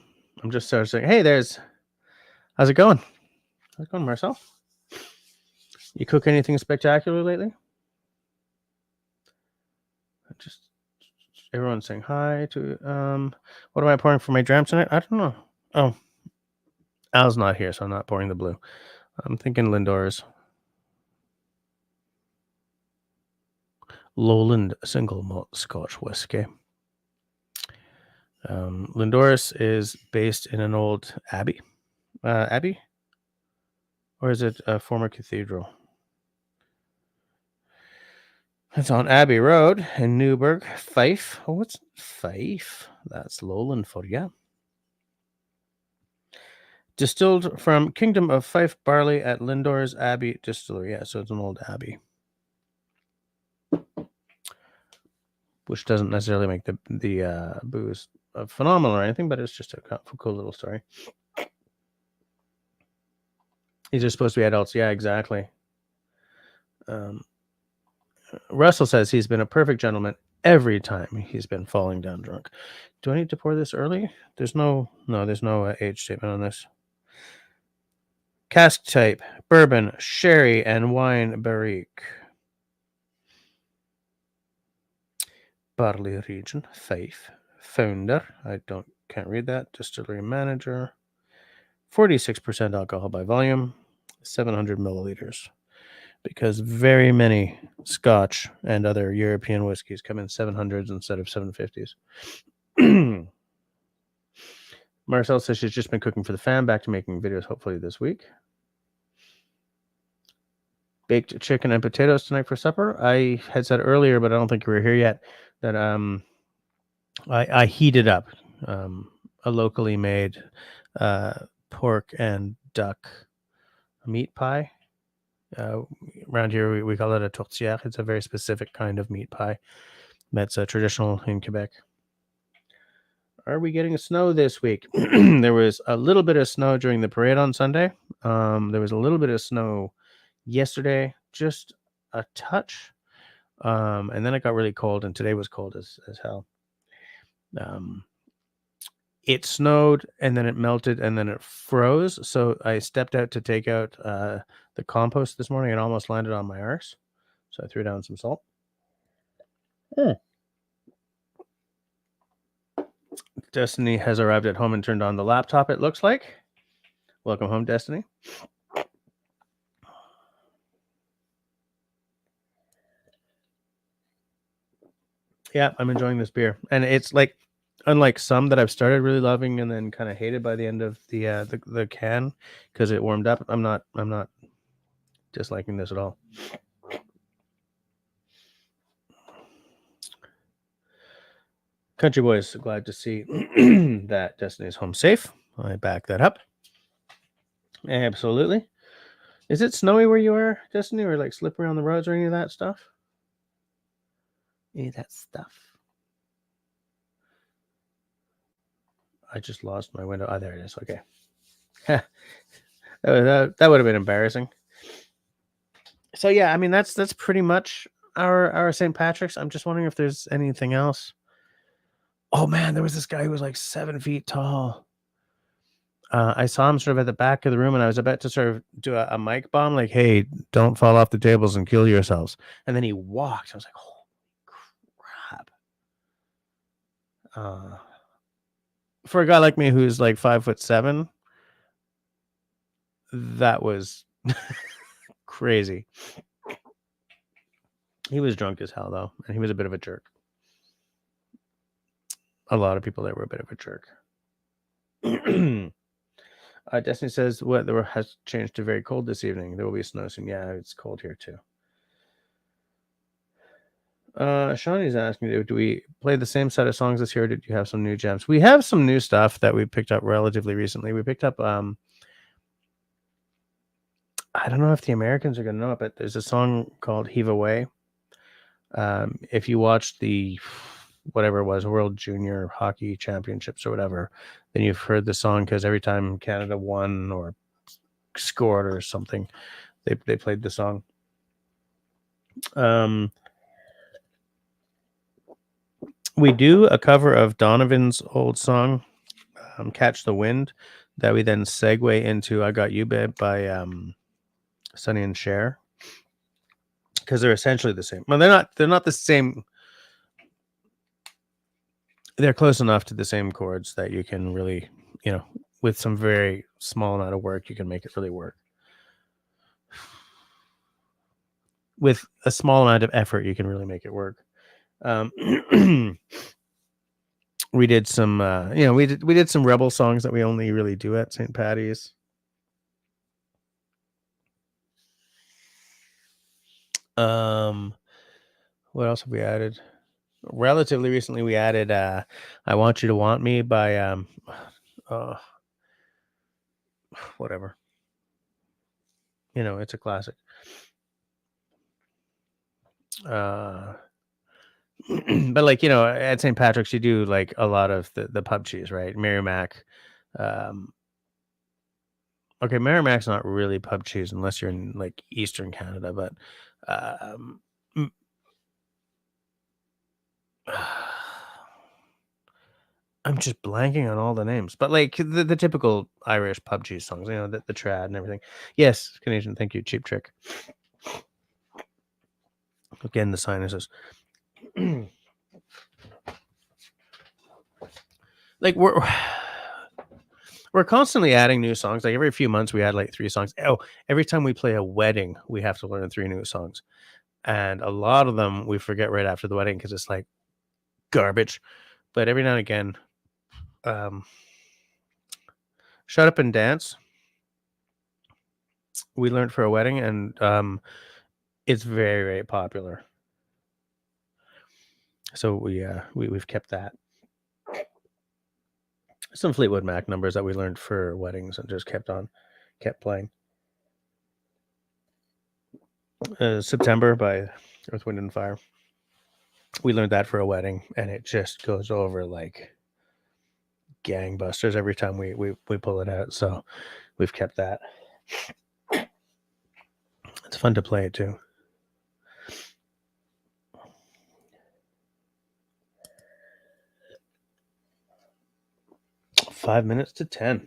just sort of saying, hey, how's it going? How's it going, Marcel? You cook anything spectacular lately? Just everyone's saying hi to what am I pouring for my dram tonight? I don't know. Oh, Al's not here, so I'm not pouring the blue. I'm thinking Lindor's Lowland single malt Scotch whiskey. Lindor's is based in an old abbey. Abbey? Or is it a former cathedral? It's on Abbey Road in Newburgh, Fife. Oh, what's Fife? That's Lowland for you. Distilled from Kingdom of Fife barley at Lindor's Abbey Distillery. Yeah, so it's an old abbey. Which doesn't necessarily make the booze phenomenal or anything, but it's just a cool little story. These are supposed to be adults. Yeah, exactly. Russell says he's been a perfect gentleman every time he's been falling down drunk. Do I need to pour this early? There's no age statement on this. Cask type, bourbon, sherry, and wine barrique. Barley region, Fife. Founder, can't read that. Distillery manager. 46% alcohol by volume, 700 milliliters. Because very many Scotch and other European whiskeys come in 700s instead of 750s. Marcel says she's just been cooking for the fam, back to making videos hopefully this week. Baked chicken and potatoes tonight for supper. I had said earlier, but I don't think you were here yet, that I heated up a locally made pork and duck meat pie. Around here, we call it a tourtière. It's a very specific kind of meat pie that's traditional in Quebec. Are we getting snow this week? There was a little bit of snow during the parade on Sunday. There was a little bit of snow yesterday, just a touch. And then it got really cold, and today was cold as hell. It snowed, and then it melted, and then it froze. So I stepped out to take out the compost this morning and almost landed on my arse. So I threw down some salt. Destiny has arrived at home and turned on the laptop, it looks like. Welcome home, Destiny. Yeah, I'm enjoying this beer. And it's like, Unlike some that I've started really loving and then kind of hated by the end of the can because it warmed up. I'm not disliking this at all. Country Boys, glad to see that Destiny's home safe. I back that up. Absolutely. Is it snowy where you are, Destiny, or like slippery on the roads or any of that stuff? Any of that stuff. I just lost my window. Oh, there it is. Okay. that would have been embarrassing. So yeah, I mean that's pretty much our St. Patrick's. I'm just wondering if there's anything else. Oh man, there was this guy who was like 7 feet tall. I saw him sort of at the back of the room, and I was about to sort of do a mic bomb, like, "Hey, don't fall off the tables and kill yourselves." And then he walked. I was like, "Holy crap!" For a guy like me who's like 5'7", that was crazy. He was drunk as hell though, and he was a bit of a jerk. A lot of people there were a bit of a jerk. Destiny says, "What the weather has changed to very cold this evening. There will be snow soon." Yeah, it's cold here too. Shawnee's asking, do we play the same set of songs this year, or did you have some new gems? We have some new stuff that we picked up relatively recently. We picked up, I don't know if the Americans are going to know it, but there's a song called Heave Away. If you watched the, whatever it was, World Junior Hockey Championships or whatever, then you've heard the song because every time Canada won or scored or something, they played the song. We do a cover of Donovan's old song, Catch the Wind, that we then segue into I Got You Babe by Sonny and Cher, because they're essentially the same. Well, they're not the same. They're close enough to the same chords that you can really, with some very small amount of work, you can make it really work. With a small amount of effort, you can really make it work. We did some, we did some rebel songs that we only really do at St. Patty's. What else have we added? Relatively recently, we added "I Want You to Want Me" by whatever. It's a classic. But like at St. Patrick's, you do like a lot of the pub cheese, right? Merrimack. Okay, Merrimack's not really pub cheese unless you're in like Eastern Canada, but I'm just blanking on all the names, but like the typical Irish pub cheese songs, the trad and everything. Yes, Canadian. Thank you, Cheap Trick. Again, the sinuses. Like we're constantly adding new songs. Like every few months, we add like 3 songs. Oh, every time we play a wedding, we have to learn 3 new songs, and a lot of them we forget right after the wedding because it's like garbage. But every now and again, "Shut Up and Dance" we learned for a wedding, and it's very, very popular. So we've kept that. Some Fleetwood Mac numbers that we learned for weddings and just kept playing. September by Earth, Wind and Fire. We learned that for a wedding, and it just goes over like gangbusters every time we pull it out. So we've kept that. It's fun to play it too. Five minutes to 10.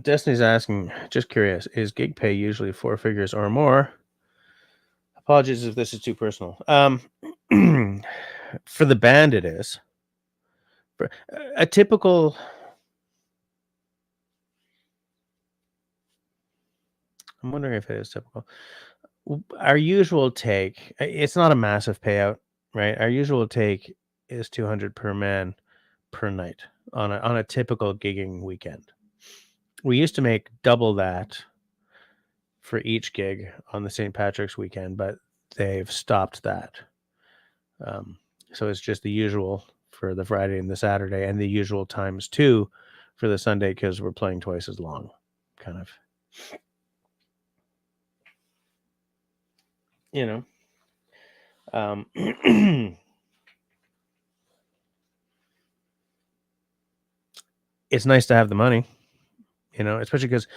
Destiny's asking, just curious, is gig pay usually 4 figures or more? Apologies if this is too personal. For the band, it is. For a typical, I'm wondering if it is typical. Our usual take, it's not a massive payout, right? Our usual take is 200 per man per night on a typical gigging weekend. We used to make double that for each gig on the St. Patrick's weekend, but they've stopped that. So it's just the usual for the Friday and the Saturday, and the usual times 2 for the Sunday, because we're playing twice as long, kind of. You know, it's nice to have the money, especially because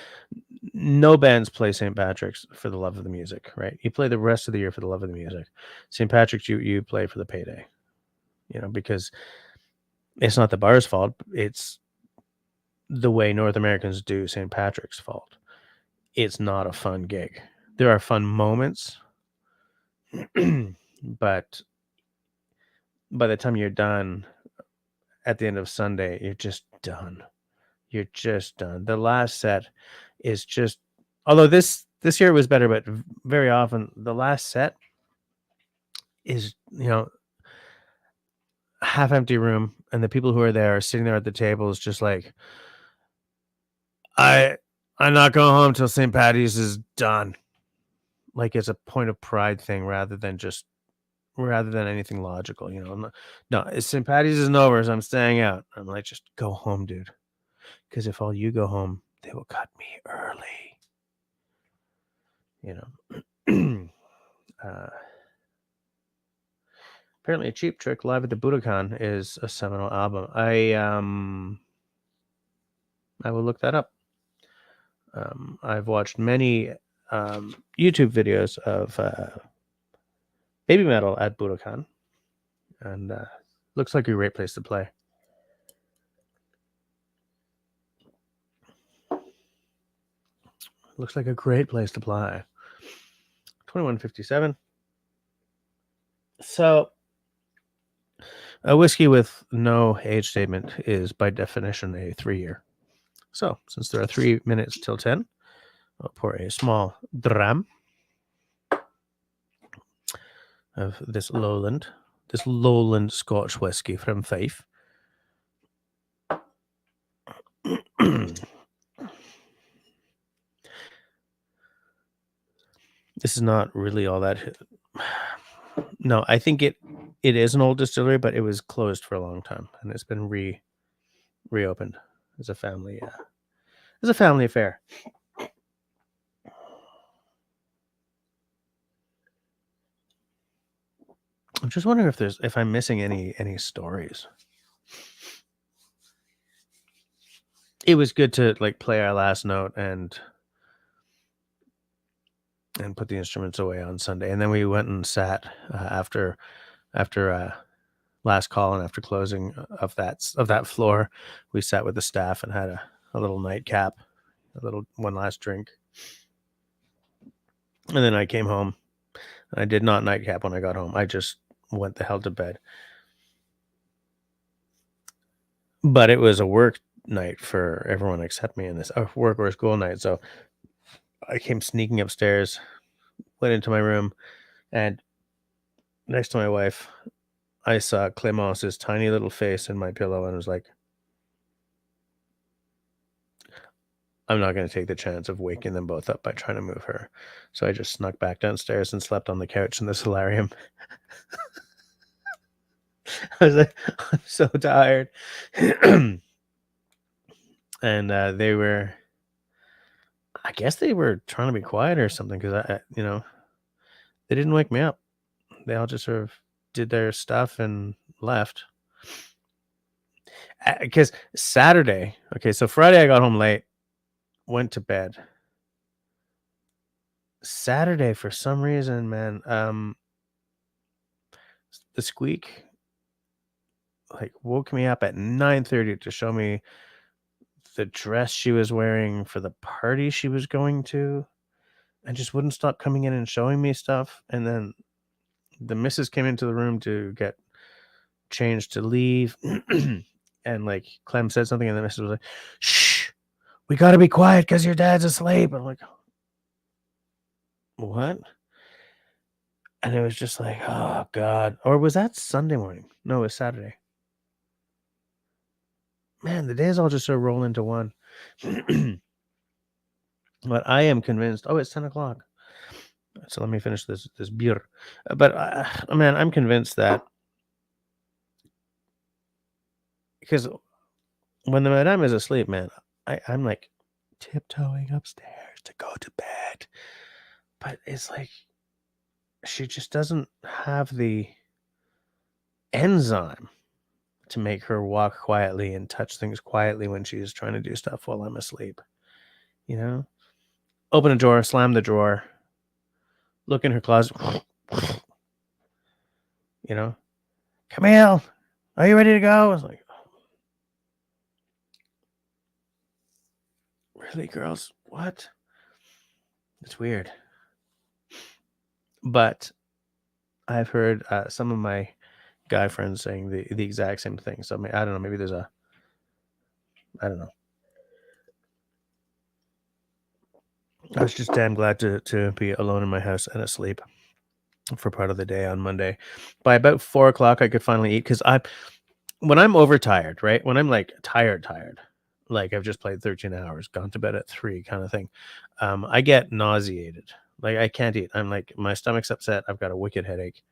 no bands play St. Patrick's for the love of the music, right? You play the rest of the year for the love of the music. St. Patrick's, you play for the payday, because it's not the bar's fault. It's the way North Americans do St. Patrick's fault. It's not a fun gig. There are fun moments, but by the time you're done at the end of Sunday, you're just done. You're just done. The last set is just, although this year was better, but very often the last set is, half empty room, and the people who are there are sitting there at the tables just like, I'm not going home till St. Patty's is done. Like it's a point of pride thing rather than anything logical, No, St. Patty's isn't over, so I'm staying out. I'm like, just go home, dude. Because if all you go home, they will cut me early. Apparently a Cheap Trick Live at the Budokan is a seminal album. I will look that up. I've watched many YouTube videos of baby metal at Budokan, and looks like a great place to play. Looks like a great place to play. 2157. So a whiskey with no age statement is by definition a 3-year. So since there are 3 minutes till 10, I'll pour a small dram of this lowland Scotch whiskey from Fife. This is not really all that. No, I think it is an old distillery, but it was closed for a long time, and it's been reopened as a family affair. I'm just wondering if I'm missing any stories. It was good to like play our last note and put the instruments away on Sunday, and then we went and sat after last call and after closing of that floor. We sat with the staff and had a little nightcap, one last drink, and then I came home. I did not nightcap when I got home. I just went the hell to bed. But it was a work night for everyone except me in this work or school night. So I came sneaking upstairs, went into my room, and next to my wife, I saw Clémence's tiny little face in my pillow and was like, I'm not going to take the chance of waking them both up by trying to move her. So I just snuck back downstairs and slept on the couch in the solarium. I was like, I'm so tired. And I guess they were trying to be quiet or something, because they didn't wake me up. They all just sort of did their stuff and left. Because Saturday, okay, so Friday I got home late, went to bed. Saturday, for some reason, man, the squeak like woke me up at 9:30 to show me the dress she was wearing for the party she was going to, and just wouldn't stop coming in and showing me stuff. And then the missus came into the room to get changed to leave. And like Clem said something, and the missus was like, shh, we got to be quiet because your dad's asleep. I'm like, what? And it was just like, oh God. Or was that Sunday morning? No, it was Saturday. Man, the days all just sort of roll into one. But I am convinced. Oh, it's 10 o'clock. So let me finish this beer. But man, I'm convinced that because when the madame is asleep, man, I'm like tiptoeing upstairs to go to bed. But it's like she just doesn't have the enzyme to make her walk quietly and touch things quietly when she's trying to do stuff while I'm asleep. You know? Open a drawer, slam the drawer, look in her closet. You know? Camille, are you ready to go? I was like, really, girls? What? It's weird. But I've heard some of my guy friends saying the exact same thing. So I don't know. Maybe there's I don't know. I was just damn glad to be alone in my house and asleep for part of the day on Monday. By about 4 o'clock, I could finally eat because when I'm overtired, right? When I'm like tired, like I've just played 13 hours, gone to bed at 3 kind of thing, I get nauseated. Like I can't eat. I'm like, my stomach's upset. I've got a wicked headache.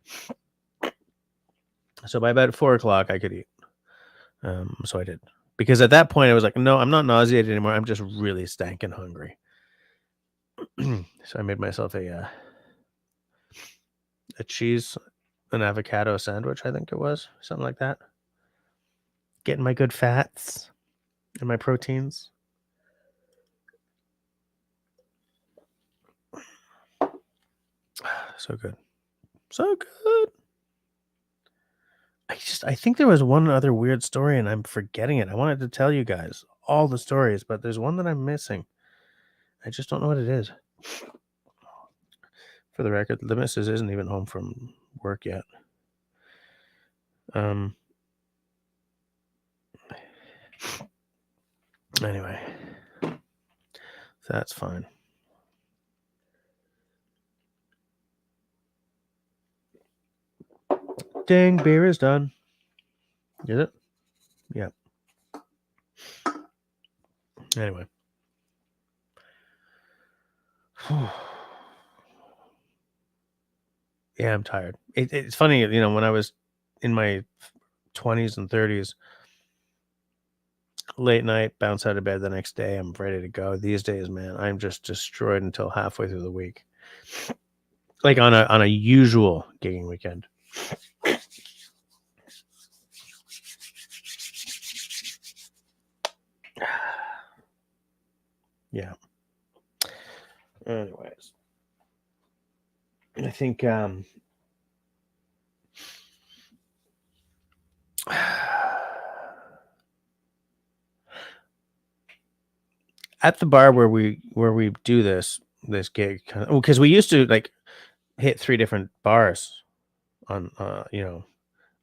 So by about 4 o'clock, I could eat. So I did. Because at that point, I was like, no, I'm not nauseated anymore. I'm just really stankin' hungry. So I made myself a cheese, an avocado sandwich, I think it was. Something like that. Getting my good fats and my proteins. So good. So good. I think there was one other weird story and I'm forgetting it. I wanted to tell you guys all the stories, but there's one that I'm missing. I just don't know what it is. For the record, the missus isn't even home from work yet. Anyway, that's fine. Dang, beer is done. Is it? Yeah. Anyway. Yeah, I'm tired. It's funny, when I was in my 20s and 30s, late night, bounce out of bed the next day, I'm ready to go. These days, man, I'm just destroyed until halfway through the week. Like on a usual gigging weekend. Yeah. Anyways, I think at the bar where we do this gig, because we used to like hit 3 different bars on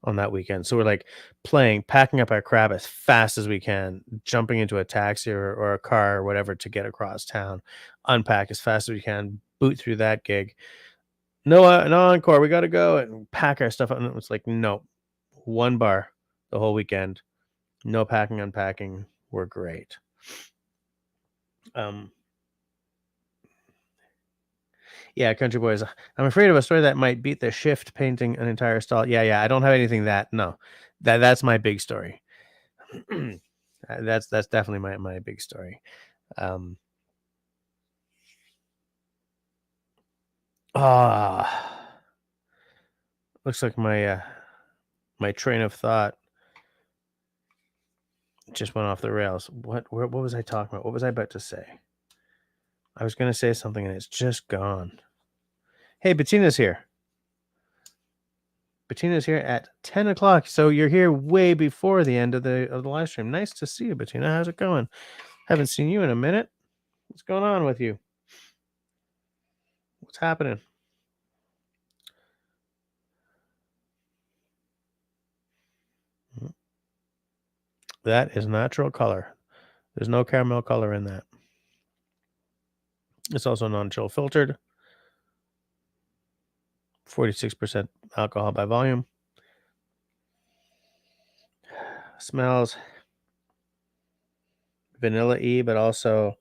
on that weekend. So we're like packing up our crap as fast as we can, jumping into a taxi or a car or whatever to get across town, unpack as fast as we can, boot through that gig. No, no encore. We got to go and pack our stuff up. And it was like, no, one bar the whole weekend. No packing, unpacking. We're great. Yeah, country boys. I'm afraid of a story that might beat the shift painting an entire stall. Yeah. I don't have anything that's my big story. That's definitely my big story. Looks like my my train of thought just went off the rails. What was I talking about? What was I about to say? I was going to say something and it's just gone. Hey, Bettina's here. Bettina's here at 10 o'clock. So you're here way before the end of the live stream. Nice to see you, Bettina. How's it going? Haven't seen you in a minute. What's going on with you? What's happening? That is natural color. There's no caramel color in that. It's also non-chill filtered. 46% alcohol by volume. Smells vanilla-y, but also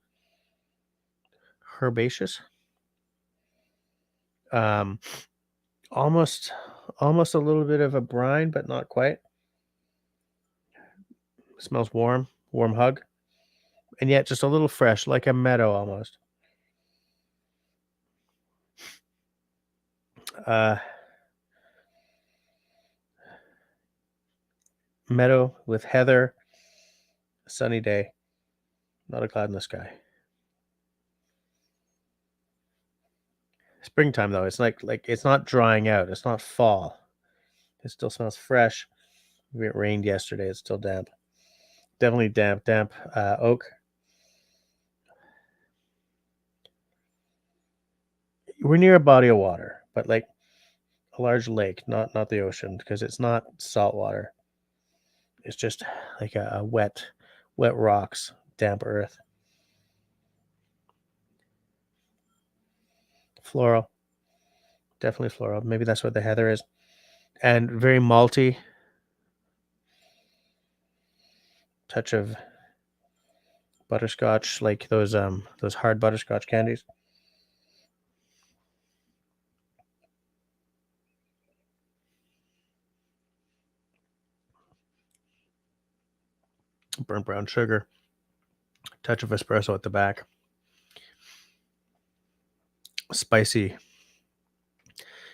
herbaceous. Almost a little bit of a brine, but not quite. Smells warm hug, and yet just a little fresh, like a meadow almost. Meadow with heather, sunny day, not a cloud in the sky. Springtime though, it's like it's not drying out. It's not fall. It still smells fresh. It rained yesterday. It's still damp. Definitely damp oak. We're near a body of water, but like a large lake, not the ocean, because it's not salt water. It's just like a wet rocks, damp earth. Floral. Definitely floral. Maybe that's what the heather is. And very malty. Touch of butterscotch, like those hard butterscotch candies. Burnt brown sugar. Touch of espresso at the back. Spicy.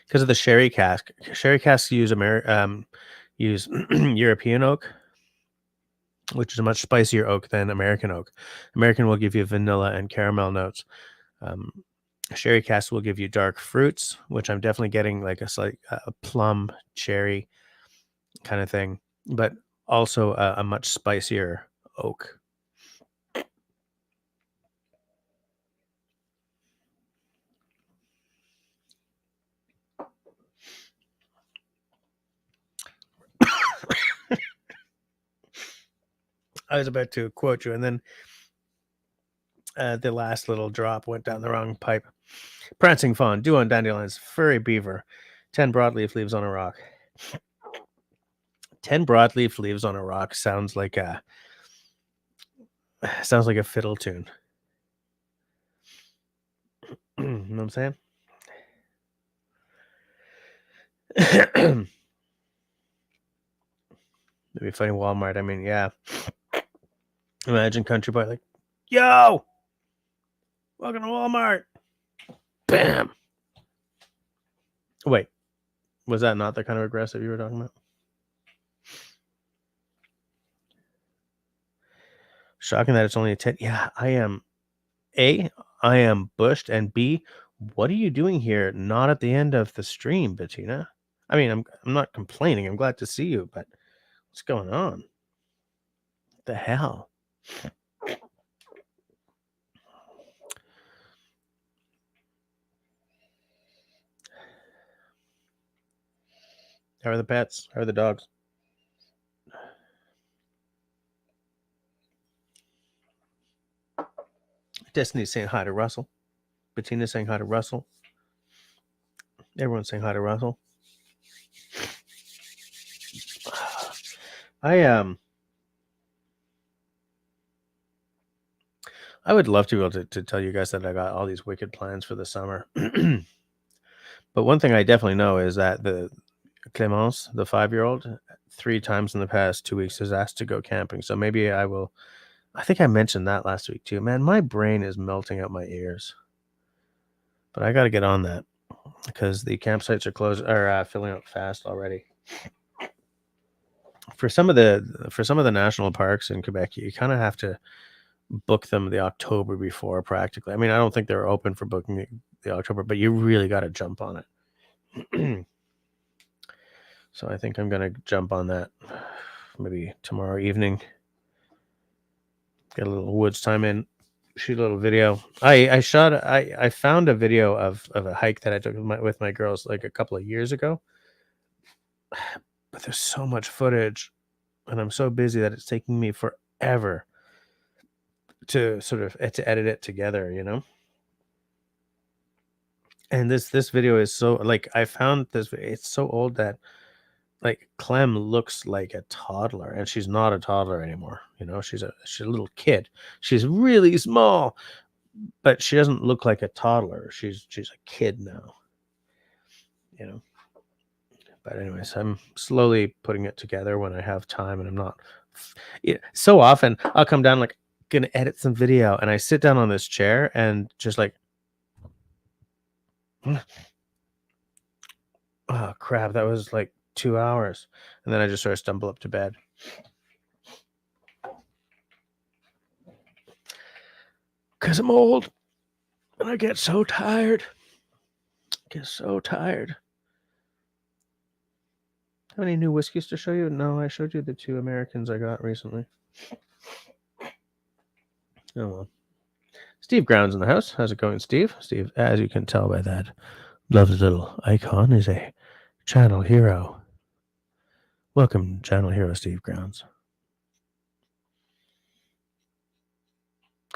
Because of the sherry cask. Sherry casks use use European oak, which is a much spicier oak than American oak. American will give you vanilla and caramel notes. Sherry cask will give you dark fruits, which I'm definitely getting, like a plum, cherry kind of thing, but also a much spicier oak. I was about to quote you, and then the last little drop went down the wrong pipe. Prancing fawn, dew on dandelions, furry beaver, 10 broadleaf leaves on a rock. 10 broadleaf leaves on a rock sounds like a fiddle tune. You know what I'm saying? Maybe fighting Walmart. I mean, yeah. Imagine Country Boy like, yo, welcome to Walmart. Bam. Wait, was that not the kind of aggressive you were talking about? Shocking that it's only a 10. Yeah, I am. A, I am bushed, and B, what are you doing here? Not at the end of the stream, Bettina. I mean, I'm not complaining. I'm glad to see you, but what's going on? What the hell? How are the pets? How are the dogs? Destiny's saying hi to Russell. Bettina's saying hi to Russell. Everyone's saying hi to Russell. I would love to be able to tell you guys that I got all these wicked plans for the summer. But one thing I definitely know is that the Clémence, the 5-year-old, 3 times in the past 2 weeks has asked to go camping. So maybe I will. I think I mentioned that last week too. Man, my brain is melting out my ears. But I got to get on that because the campsites are filling up fast already. For some of the national parks in Quebec, you kind of have to book them the October before practically. I mean, I don't think they're open for booking the October, but you really got to jump on it. So I think I'm going to jump on that maybe tomorrow evening. Get a little woods time in, shoot a little video. I found a video of a hike that I took with my girls like a couple of years ago. But there's so much footage and I'm so busy that it's taking me forever to sort of to edit it together, you know? And this video is so, like, I found this, it's so old that, like, Clem looks like a toddler, and she's not a toddler anymore. You know, she's a little kid. She's really small, but she doesn't look like a toddler. She's a kid now. You know. But anyways, I'm slowly putting it together when I have time, and I'm not. So often I'll come down like gonna edit some video, and I sit down on this chair and just like, oh crap, that was like 2 hours, and then I just sort of stumble up to bed. Cause I'm old, and I get so tired. Get so tired. Have any new whiskeys to show you? No, I showed you the 2 Americans I got recently. Oh well. Steve Ground's in the house. How's it going, Steve? Steve, as you can tell by that lovely little icon, is a channel hero. Welcome, channel hero Steve Grounds.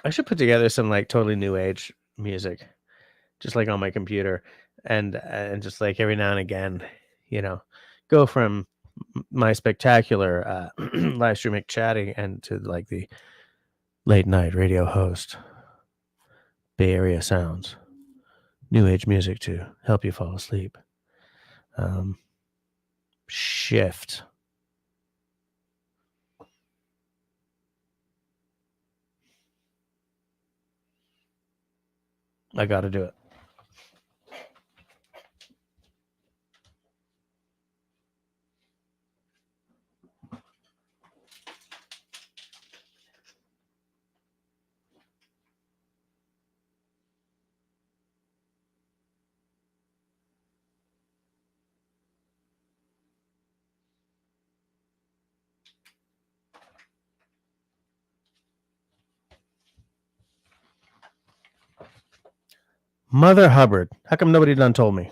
I should put together some like totally new age music, just like on my computer, and just like every now and again, you know, go from my spectacular live stream chatting and to like the late night radio host, Bay Area sounds, new age music to help you fall asleep. Shift. I got to do it. Mother Hubbard. How come nobody done told me?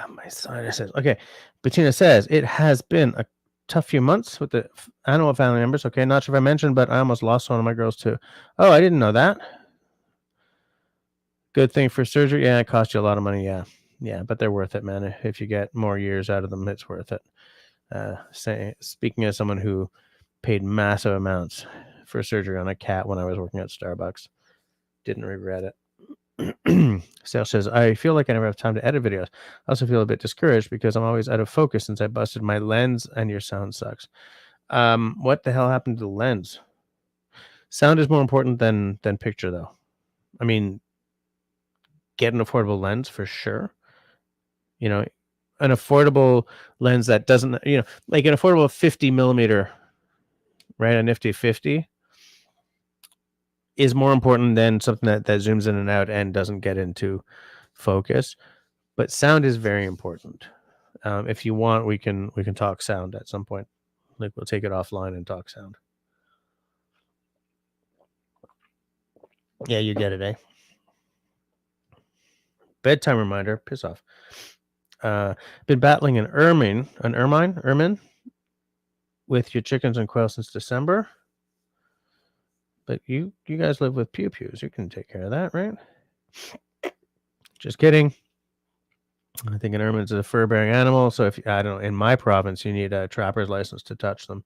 My sinuses. Okay. Bettina says, it has been a tough few months with the animal family members. Okay. Not sure if I mentioned, but I almost lost one of my girls too. Oh, I didn't know that. Good thing for surgery. Yeah, it cost you a lot of money. Yeah. Yeah. But they're worth it, man. If you get more years out of them, it's worth it. Speaking as someone who paid massive amounts for surgery on a cat when I was working at Starbucks, didn't regret it. Sale says, I feel like I never have time to edit videos. I also feel a bit discouraged because I'm always out of focus since I busted my lens and your sound sucks. What the hell happened to the lens? Sound is more important than picture, though. I mean, get an affordable lens for sure. You know, an affordable lens that doesn't, you know, like an affordable 50 millimeter, right? A nifty 50 is more important than something that zooms in and out and doesn't get into focus. But sound is very important. If you want, we can talk sound at some point. Like we'll take it offline and talk sound. Yeah, you get it, eh? Bedtime reminder. Piss off. Been battling an ermine with your chickens and quail since December. But you guys live with pew pews. You can take care of that, right? Just kidding. I think an ermine's a fur-bearing animal, so if I don't know, in my province, you need a trapper's license to touch them.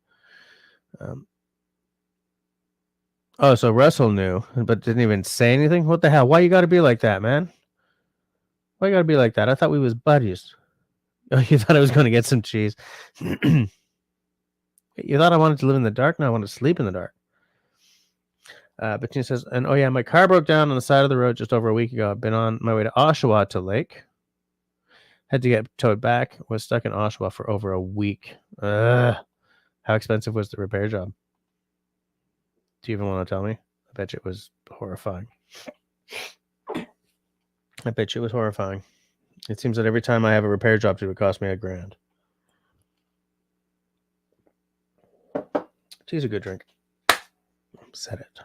Oh, so Russell knew, but didn't even say anything. What the hell? Why you got to be like that, man? Why you got to be like that? I thought we was buddies. Oh, you thought I was going to get some cheese. You thought I wanted to live in the dark? No, I want to sleep in the dark. Bettina says, and oh yeah, my car broke down on the side of the road just over a week ago. I've been on my way to Oshawa to Lake. Had to get towed back. Was stuck in Oshawa for over a week. How expensive was the repair job? Do you even want to tell me? I bet you it was horrifying. I bet you it was horrifying. It seems that every time I have a repair job, it would cost me $1,000. Tea's a good drink. Said it.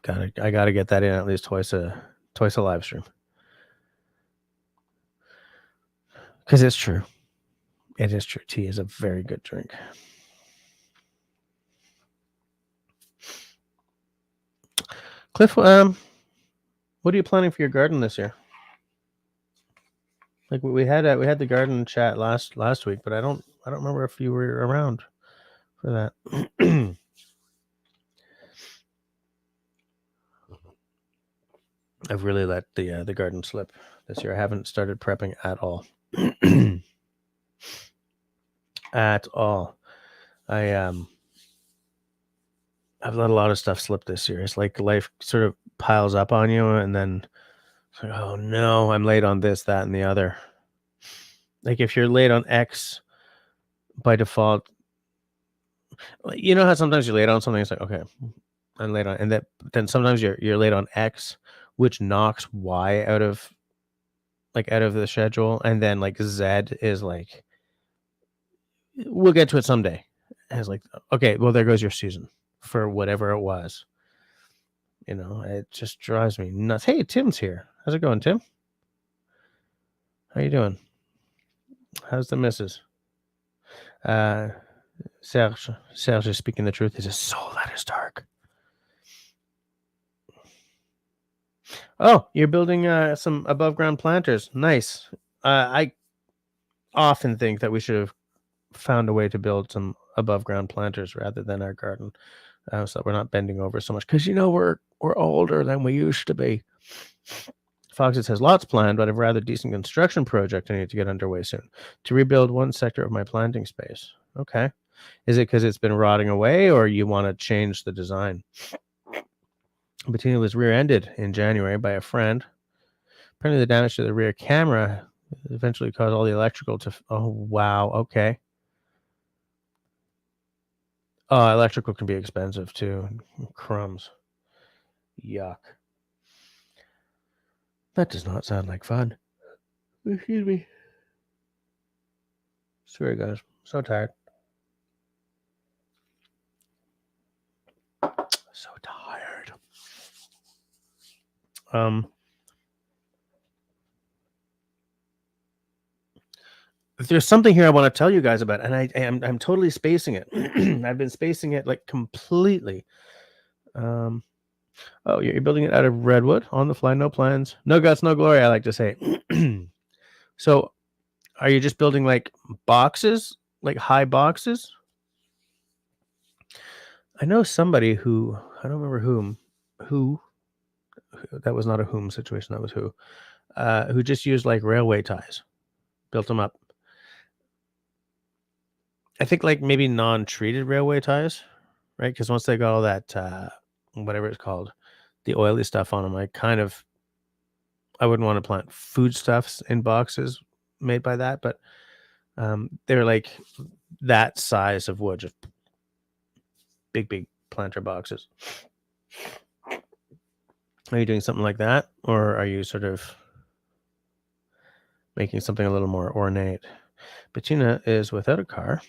I gotta get that in at least twice a live stream. Because it's true. It is true. Tea is a very good drink. Cliff, what are you planning for your garden this year? Like we had the garden chat last week, but I don't remember if you were around for that. I've really let the garden slip this year. I haven't started prepping at all. At all. I've let a lot of stuff slip this year. It's like life sort of piles up on you, and then it's like, oh no, I'm late on this, that, and the other. Like if you're late on X by default, you know how sometimes you're late on something. It's like, okay, I'm late on, and then sometimes you're late on X, which knocks Y out of the schedule, and then like Z is like, we'll get to it someday. And it's like, okay, well there goes your season for whatever it was. You know, it just drives me nuts. Hey, Tim's here. How's it going, Tim? How you doing? How's the missus? Serge is speaking the truth. His soul that is dark. Oh, you're building some above ground planters. Nice. I often think that we should have found a way to build some above ground planters rather than our garden, so that we're not bending over so much. Because we're older than we used to be. Foxes has lots planned, but I have a rather decent construction project I need to get underway soon to rebuild one sector of my planting space. Okay. Is it because it's been rotting away, or you want to change the design? Bettina was rear-ended in January by a friend. Apparently the damage to the rear camera eventually caused all the electrical to... Oh, wow. Okay. Oh, electrical can be expensive too. Crumbs. Yuck. That does not sound like fun. Excuse me. Sorry, guys. So tired. So tired. There's something here I want to tell you guys about, and I'm totally spacing it. I've been spacing it like completely. Oh, you're building it out of redwood on the fly, no plans, no guts, no glory, I like to say. So are you just building like boxes, like high boxes? I know somebody who, I don't remember who that was not a whom situation, that was who just used like railway ties, built them up. I think like maybe non-treated railway ties, right? Because once they got all that whatever it's called, the oily stuff on them, I wouldn't want to plant foodstuffs in boxes made by that, but they're like that size of wood, just big planter boxes. Are you doing something like that, or are you sort of making something a little more ornate? Bettina is without a car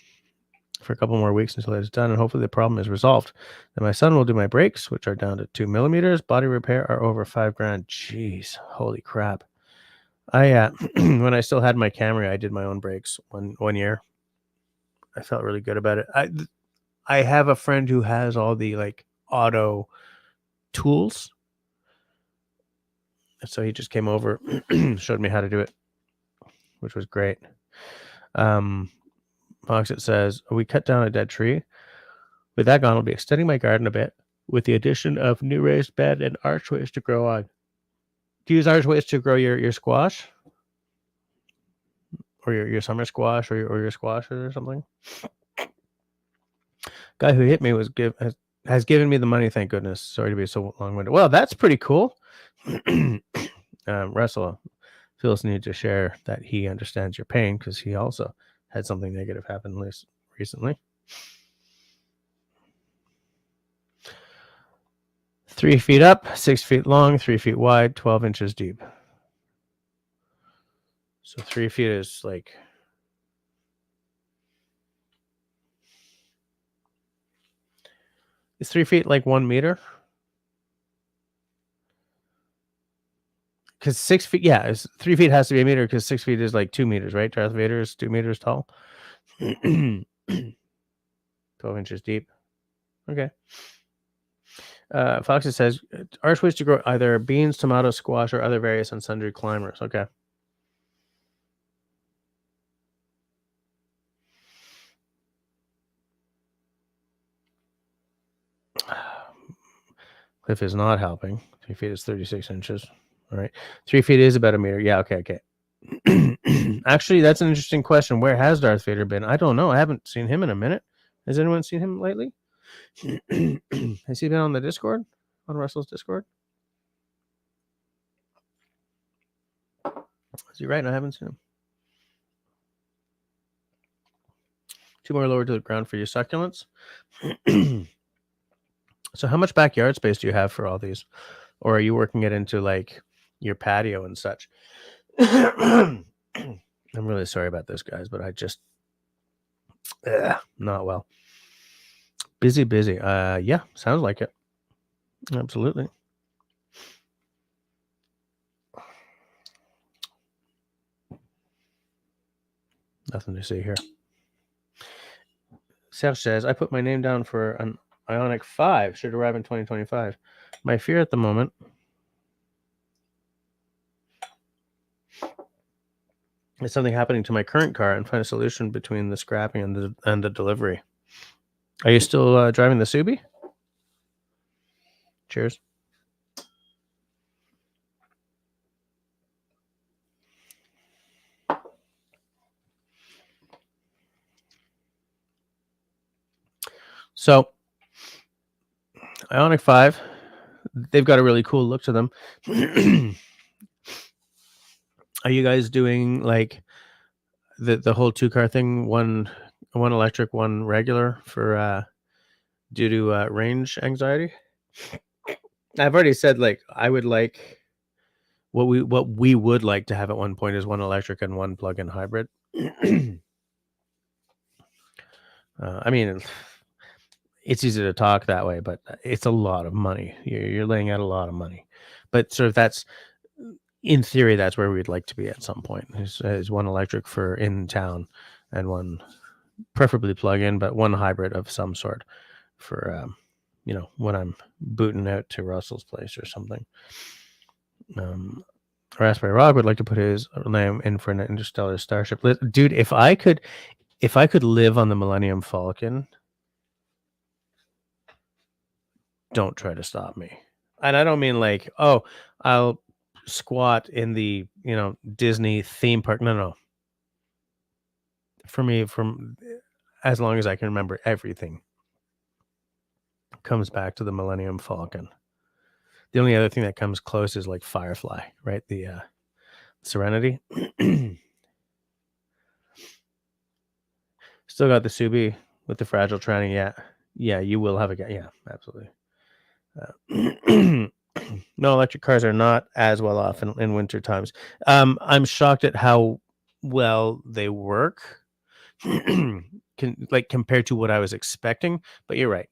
for a couple more weeks until it's done, and hopefully the problem is resolved. Then my son will do my brakes, which are down to 2 millimeters. Body repair are over $5,000. Jeez, holy crap! I when I still had my Camry, I did my own brakes one year. I felt really good about it. I have a friend who has all the like auto tools, so he just came over, showed me how to do it, which was great. Foxit says, we cut down a dead tree. With that gone, I'll be extending my garden a bit with the addition of new raised bed and archways to grow on. Do you use archways to grow your squash? Or your summer squash, or your squashes or something? Guy who hit me has given me the money, thank goodness. Sorry to be so long-winded. Well, that's pretty cool. Russell feels the need to share that he understands your pain because he also had something negative happen recently. 3 feet up, 6 feet long, 3 feet wide, 12 inches deep. So 3 feet is like... Is 3 feet like 1 meter? Because 6 feet, yeah, 3 feet has to be a meter because 6 feet is like 2 meters, right? Darth Vader is 2 meters tall. 12 inches deep. Okay. Foxy says, archways to grow either beans, tomato, squash, or other various and sundry climbers. Okay. Cliff is not helping. 3 feet is 36 inches. All right. 3 feet is about a meter. Yeah, okay. Actually, that's an interesting question. Where has Darth Vader been? I don't know. I haven't seen him in a minute. Has anyone seen him lately? Has he been on the Discord? On Russell's Discord? Is he right? I haven't seen him. 2 more lower to the ground for your succulents. So how much backyard space do you have for all these? Or are you working it into like your patio and such? I'm really sorry about this, guys, but I just not well. Busy. Yeah, sounds like it. Absolutely. Nothing to see here. Serge says, I put my name down for an Ioniq 5. Should arrive in 2025. My fear at the moment is something happening to my current car and find a solution between the scrapping and the delivery. Are you still driving the Subi? Cheers. So, Ioniq 5, they've got a really cool look to them. Are you guys doing like the whole 2-car thing, one electric, one regular for due to range anxiety? I've already said like I would like what we would like to have at one point is one electric and one plug-in hybrid. I mean, it's easy to talk that way, but it's a lot of money. You're laying out a lot of money. But sort of that's, in theory, that's where we'd like to be at some point. Is one electric for in town, and one preferably plug-in, but one hybrid of some sort for when I'm booting out to Russell's place or something. Raspberry Rock would like to put his name in for an interstellar starship. Dude, if I could live on the Millennium Falcon, don't try to stop me. And I don't mean like, oh, I'll squat in the, Disney theme park. No. For me, from as long as I can remember, everything comes back to the Millennium Falcon. The only other thing that comes close is like Firefly, right? The Serenity. Still got the Subi with the fragile tranny. Yeah, you will have a guy. Yeah, absolutely. No, electric cars are not as well off in winter times. I'm shocked at how well they work, compared to what I was expecting. But you're right.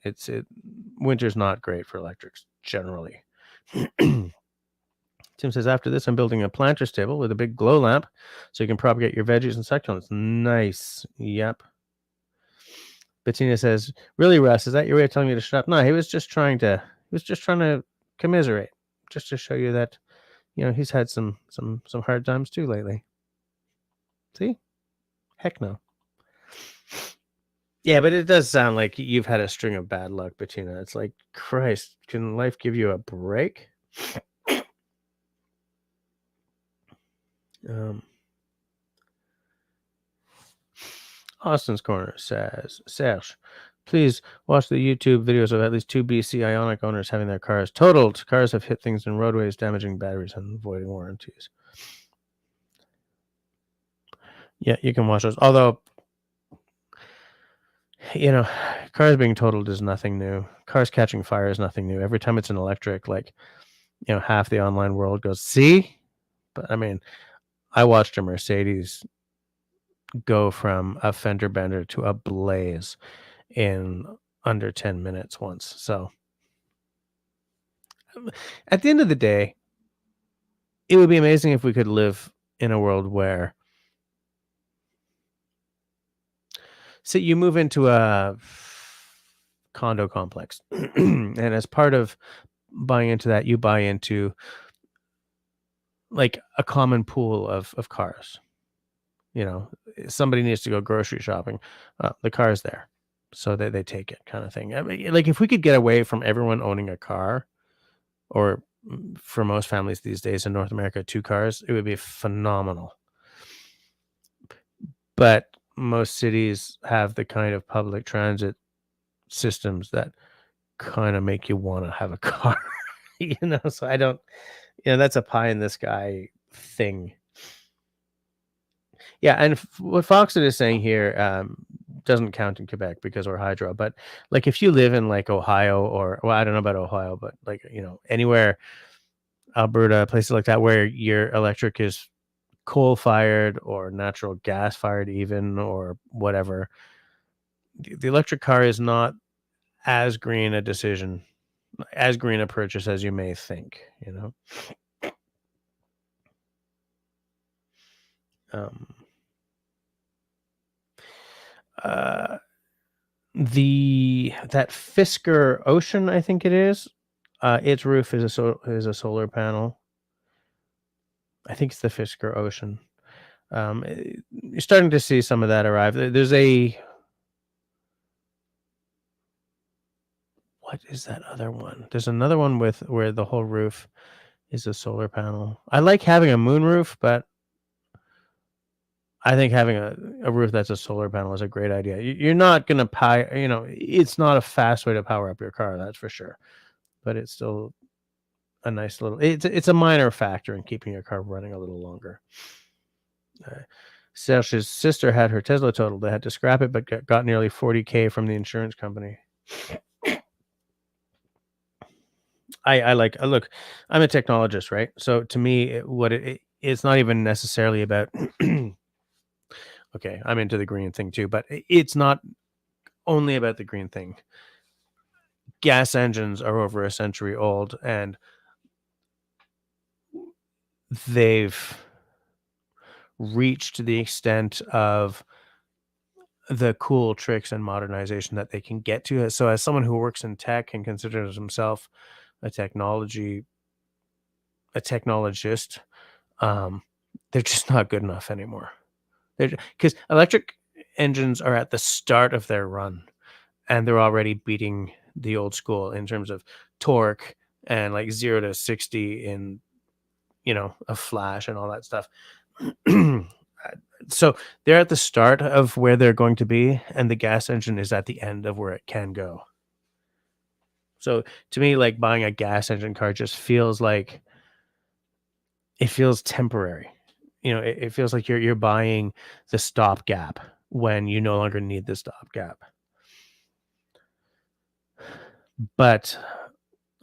Winter's not great for electrics generally. Tim says, after this, I'm building a planter's table with a big glow lamp so you can propagate your veggies and succulents. Nice. Yep. Bettina says, really, Russ, is that your way of telling me to shut up? No, he was just trying to commiserate, just to show you that, he's had some hard times too lately. See? Heck no. Yeah, but it does sound like you've had a string of bad luck, Bettina. It's like, Christ, can life give you a break? Austin's Corner says, Serge, please watch the YouTube videos of at least 2 BC Ioniq owners having their cars totaled. Cars have hit things in roadways, damaging batteries and voiding warranties. Yeah, you can watch those. Although, cars being totaled is nothing new. Cars catching fire is nothing new. Every time it's an electric, half the online world goes, see? But I mean, I watched a Mercedes go from a fender bender to a blaze in under 10 minutes once. So at the end of the day, it would be amazing if we could live in a world where, say, you move into a condo complex. And as part of buying into that, you buy into like a common pool of cars. You know, somebody needs to go grocery shopping. The car's there. So they take it kind of thing. I mean, like if we could get away from everyone owning a car, or for most families these days in North America, 2 cars, it would be phenomenal. But most cities have the kind of public transit systems that kind of make you want to have a car, you know? So I don't, that's a pie in the sky thing. Yeah, and what Foxit is saying here doesn't count in Quebec because we're hydro. But like if you live in like Ohio, or well, I don't know about Ohio, but like anywhere, Alberta, places like that where your electric is coal fired or natural gas fired, even, or whatever, the electric car is not as green a decision, as green a purchase as you may think. Um, uh, that Fisker Ocean, I think it is. Its roof is a solar panel. I think it's the Fisker Ocean. You're starting to see some of that arrive. There's what is that other one? There's another one with where the whole roof is a solar panel. I like having a moon roof, but I think having a roof that's a solar panel is a great idea. You're not going to it's not a fast way to power up your car, that's for sure. But it's still a nice little, it's a minor factor in keeping your car running a little longer. Serge's sister had her Tesla totaled. They had to scrap it, but got nearly $40,000 from the insurance company. I like, look, I'm a technologist, right? So to me, it's not even necessarily about, okay, I'm into the green thing too, but it's not only about the green thing. Gas engines are over a century old, and they've reached the extent of the cool tricks and modernization that they can get to. So as someone who works in tech and considers himself a technologist, they're just not good enough anymore. Because electric engines are at the start of their run, and they're already beating the old school in terms of torque and like 0 to 60 in a flash and all that stuff. So they're at the start of where they're going to be, and the gas engine is at the end of where it can go. So to me, like buying a gas engine car just feels like it feels temporary. It feels like you're buying the stopgap when you no longer need the stopgap. But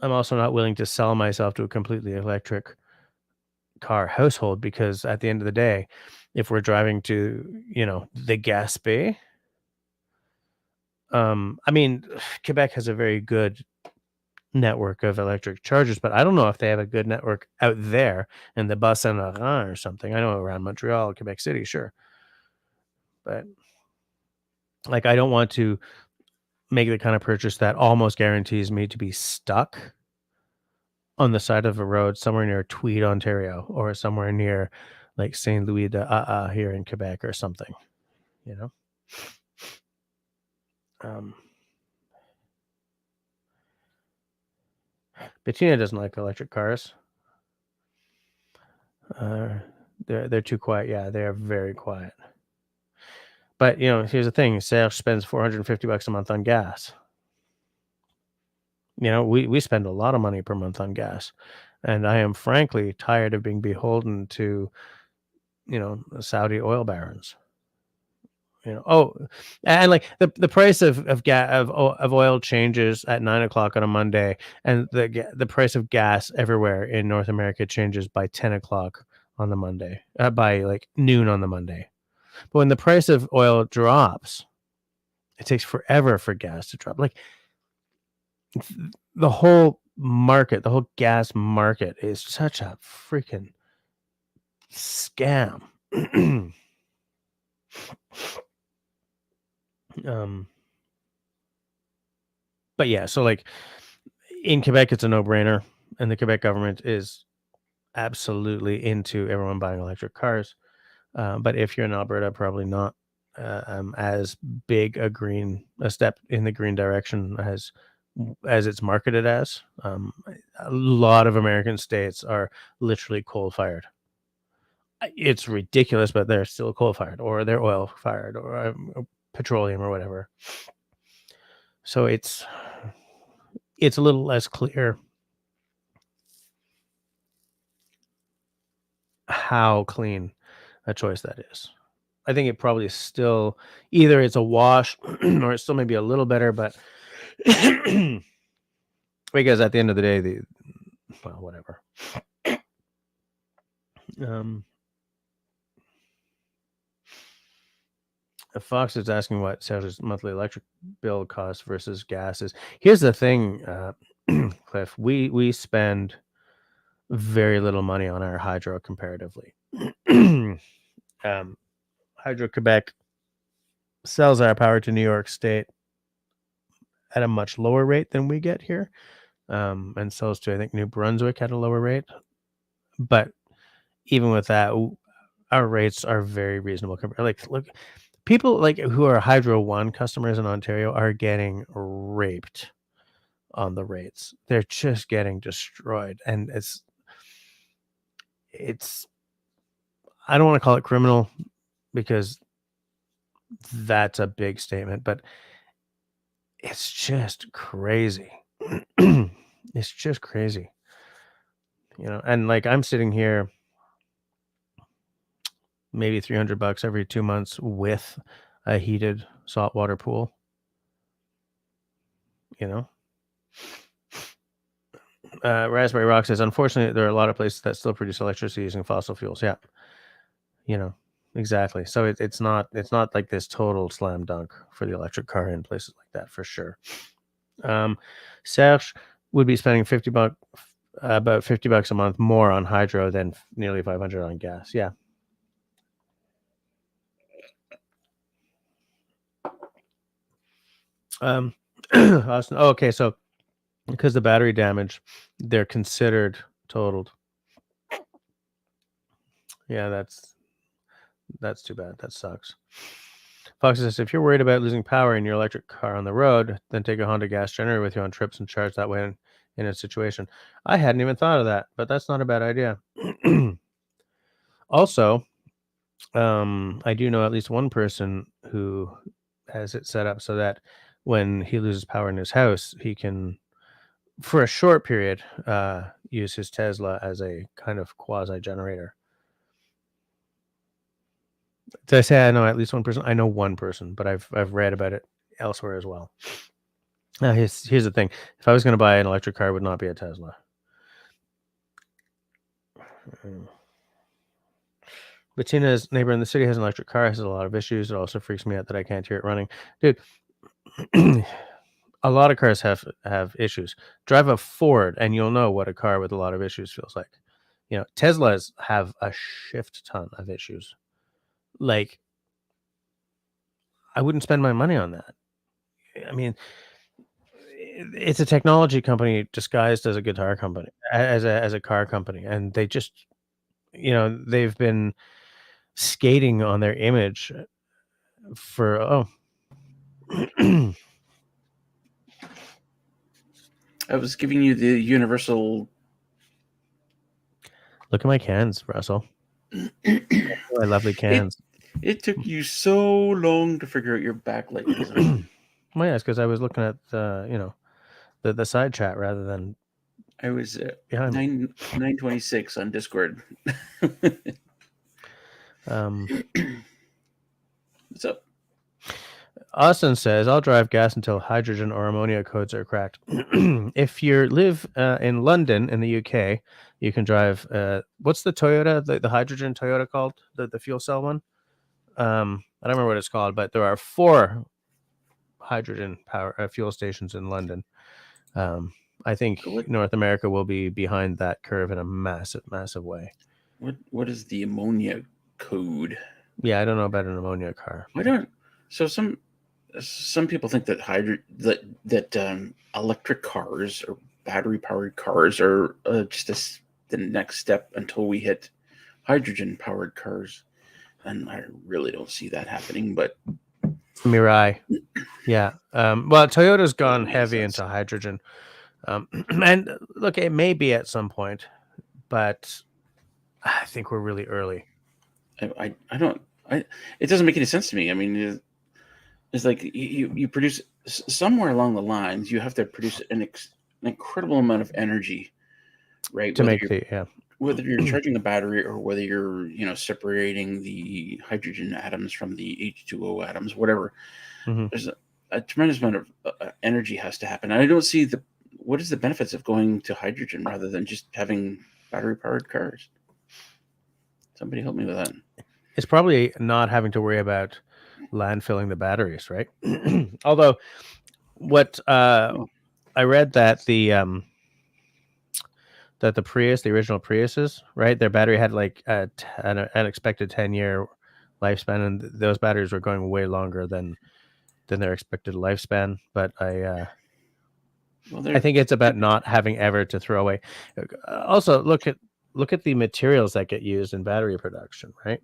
I'm also not willing to sell myself to a completely electric car household, because at the end of the day, if we're driving to, the Gaspé, I mean, Quebec has a very good network of electric chargers, but I don't know if they have a good network out there in the Bas-Saint-Laurent or something. I know around Montreal, Quebec City, sure. But like, I don't want to make the kind of purchase that almost guarantees me to be stuck on the side of a road somewhere near Tweed, Ontario, or somewhere near like Saint-Louis de here in Quebec or something, you know? Bettina doesn't like electric cars. They're too quiet. Yeah, they are very quiet. But here's the thing: Serge spends $450 a month on gas. We spend a lot of money per month on gas, and I am frankly tired of being beholden to Saudi oil barons. Oh, and like the price of oil changes at 9 o'clock on a Monday, and the price of gas everywhere in North America changes by 10 o'clock on the Monday, by like noon on the Monday. But when the price of oil drops, it takes forever for gas to drop. Like the whole market, the whole gas market is such a freaking scam. But yeah, so like in Quebec, it's a no-brainer, and the Quebec government is absolutely into everyone buying electric cars. But if you're in Alberta, probably not as big a step in the green direction as it's marketed as. A lot of American states are literally coal-fired. It's ridiculous, but they're still coal-fired, or they're oil-fired, or petroleum, or whatever. So it's a little less clear how clean a choice that is. I think it probably still either it's a wash or it's still maybe a little better, but because at the end of the day, well, whatever. Fox is asking what Serge's monthly electric bill costs versus gas is. Here's the thing, Cliff. We spend very little money on our hydro comparatively. Hydro Quebec sells our power to New York State at a much lower rate than we get here, and sells to, I think, New Brunswick at a lower rate. But even with that, our rates are very reasonable. Like, look, people like who are Hydro One customers in Ontario are getting raped on the rates. They're just getting destroyed, and it's. I don't want to call it criminal because that's a big statement, but it's just crazy. It's just crazy, and like I'm sitting here maybe $300 every 2 months with a heated saltwater pool. Raspberry Rock says, unfortunately, there are a lot of places that still produce electricity using fossil fuels. Yeah, exactly. So it's not like this total slam dunk for the electric car in places like that, for sure. Serge would be spending about $50 a month more on hydro than nearly $500 on gas. Yeah. Austin. Oh, okay, so because the battery damage, they're considered totaled. Yeah, that's too bad. That sucks. Fox says, if you're worried about losing power in your electric car on the road, then take a Honda gas generator with you on trips and charge that way in a situation. I hadn't even thought of that, but that's not a bad idea. Also, I do know at least one person who has it set up so that when he loses power in his house, he can, for a short period, use his Tesla as a kind of quasi generator. Did I say I know at least one person? I know one person, but I've read about it elsewhere as well. Now, here's the thing: if I was going to buy an electric car, it would not be a Tesla. Bettina's neighbor in the city has an electric car, has a lot of issues. It also freaks me out that I can't hear it running. Dude, a lot of cars have issues. Drive a Ford and you'll know what a car with a lot of issues feels like. Teslas have a shift ton of issues. Like, I wouldn't spend my money on that. I mean, it's a technology company disguised as a guitar company, as a car company, and they just, they've been skating on their image for I was giving you the universal. Look at my cans, Russell. My lovely cans. It took you so long to figure out your backlight design. Well, yeah, it's because I was looking at the side chat rather than. I was behind 926 on Discord. What's up? Austin says, I'll drive gas until hydrogen or ammonia codes are cracked. If you live in London in the UK, you can drive, what's the Toyota, the hydrogen Toyota called? The fuel cell one? I don't remember what it's called, but there are 4 hydrogen power fuel stations in London. I think North America will be behind that curve in a massive, massive way. What is the ammonia code? Yeah, I don't know about an ammonia car. I don't. So some people think that electric cars or battery powered cars are just the next step until we hit hydrogen powered cars, and I really don't see that happening. But Mirai, yeah. Well, Toyota's gone doesn't make heavy sense. into hydrogen, and look, it may be at some point, but I think we're really early. I don't. It doesn't make any sense to me. I mean, it's like you produce somewhere along the lines. You have to produce an incredible amount of energy, right? To make the Whether you're charging a battery or whether you're separating the hydrogen atoms from the H2O atoms, whatever. Mhm. There's a tremendous amount of energy has to happen. And I don't see what is the benefits of going to hydrogen rather than just having battery powered cars. Somebody help me with that. It's probably not having to worry about landfilling the batteries, right? Although, what I read that the Prius, the original Priuses, right, their battery had like an expected 10-year lifespan, and those batteries were going way longer than their expected lifespan. But I think it's about not having ever to throw away. Also, look at the materials that get used in battery production, right?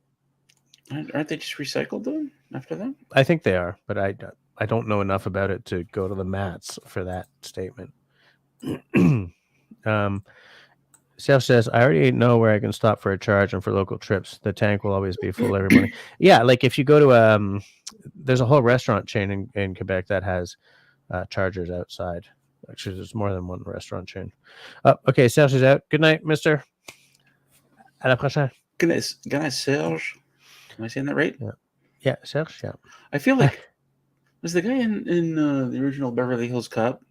Aren't they just recycled though after that? I think they are, but I don't know enough about it to go to the mats for that statement. Seth says, I already know where I can stop for a charge and for local trips. The tank will always be full every morning. Yeah, like if you go to there's a whole restaurant chain in Quebec that has chargers outside. Actually, there's more than one restaurant chain. Okay, Serge is out. Good night, mister. À la prochaine. Goodness, Serge. Am I saying that right? Yeah, Serge, yeah. I feel like was the guy in the original Beverly Hills Cop,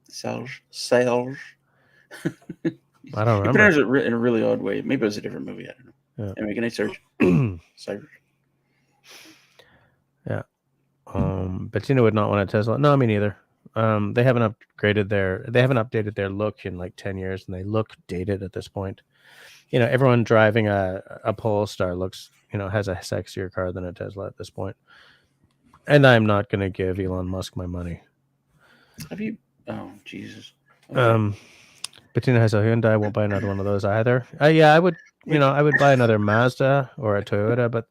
Serge. I don't remember. He pronounced it in a really odd way. Maybe it was a different movie. I don't know. Yeah. Anyway, good night, Serge. Serge. Yeah. Bettina would not want a Tesla. No, me neither. They haven't updated their look in like 10 years, and they look dated at this point. Everyone driving a Polestar looks, has a sexier car than a Tesla at this point. And I'm not going to give Elon Musk my money. Have you? Oh, Jesus. Okay. Bettina has a Hyundai. I won't buy another one of those either. Yeah, I would. I would buy another Mazda or a Toyota, but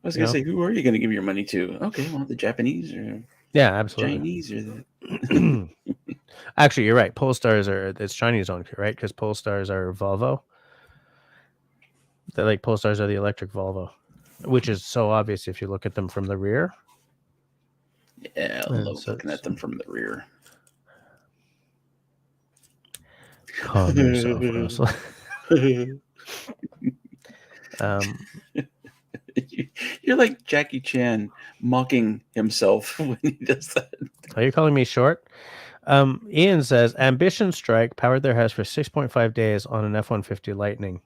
I was going to say, who are you going to give your money to? Okay, well, the Japanese or absolutely Chinese or the. Actually, you're right. Polestars it's Chinese owned, right? Because Polestars are Volvo. They're like Polestars are the electric Volvo, which is so obvious if you look at them from the rear. Yeah, I love looking at them from the rear. Calm yourself, Russell. You're like Jackie Chan mocking himself when he does that. Are you calling me short? Ian says, Ambition Strike powered their house for 6.5 days on an F-150 Lightning.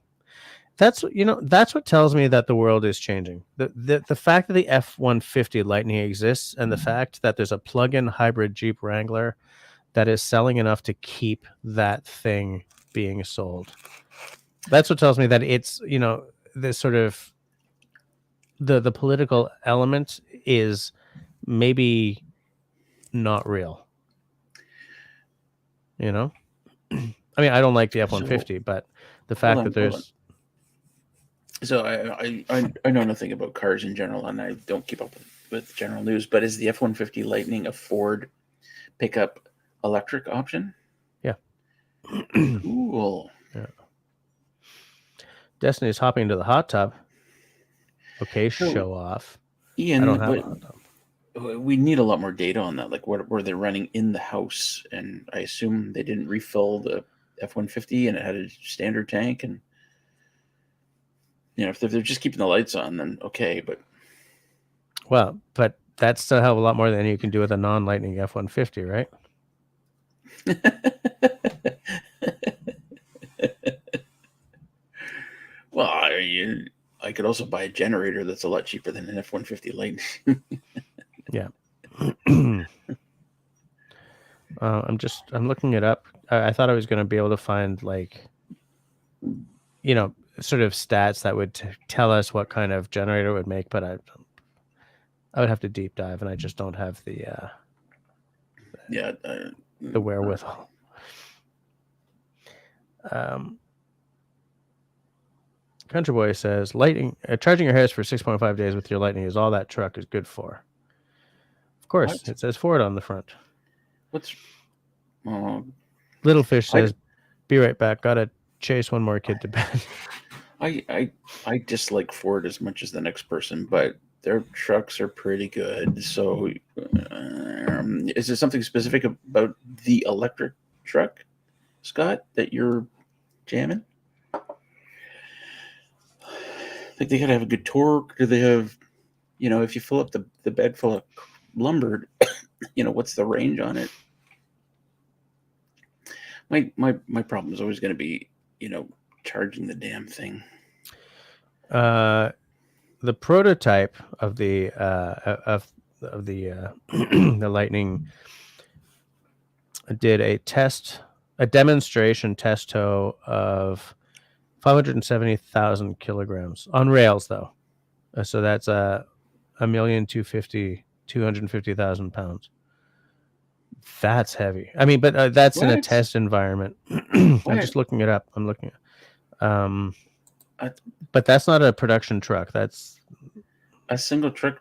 That's what tells me that the world is changing. The fact that the F-150 Lightning exists, and the fact that there's a plug-in hybrid Jeep Wrangler that is selling enough to keep that thing being sold. That's what tells me that it's, this sort of the political element is maybe not real. I mean, I don't like the F-150, but the fact that there's... So I know nothing about cars in general, and I don't keep up with general news, but is the F-150 Lightning a Ford pickup electric option? Yeah. Cool. Yeah. Destiny's hopping into the hot tub. Okay, show off. Ian, I don't have a hot tub. We need a lot more data on that. Like, what were they running in the house? And I assume they didn't refill the F-150 and it had a standard tank. And, if they're just keeping the lights on, then okay. But that's still a hell of a lot more than you can do with a non-Lightning F-150, right? Well, I could also buy a generator that's a lot cheaper than an F-150 Lightning. Yeah. I'm looking it up. I thought I was going to be able to find sort of stats that would tell us what kind of generator it would make, but I would have to deep dive, and I just don't have the wherewithal. Country Boy says, "Lightning charging your harris for 6.5 days with your Lightning is all that truck is good for." Of course, What? it says Ford on the front. What's Little Fish says, "Be right back. Gotta chase one more kid to bed." I dislike Ford as much as the next person, but their trucks are pretty good. So, is there something specific about the electric truck, Scott, that you're jamming? Like they gotta have a good torque. Do they have, if you fill up the bed full of lumber, what's the range on it? My problem is always going to be, charging the damn thing. The prototype of the the Lightning did a demonstration test tow of 570,000 kilograms on rails, though. So that's 250,000 pounds. That's heavy. I mean, but that's in a test environment. I'm just looking it up. I'm looking at. But that's not a production truck. That's a single truck.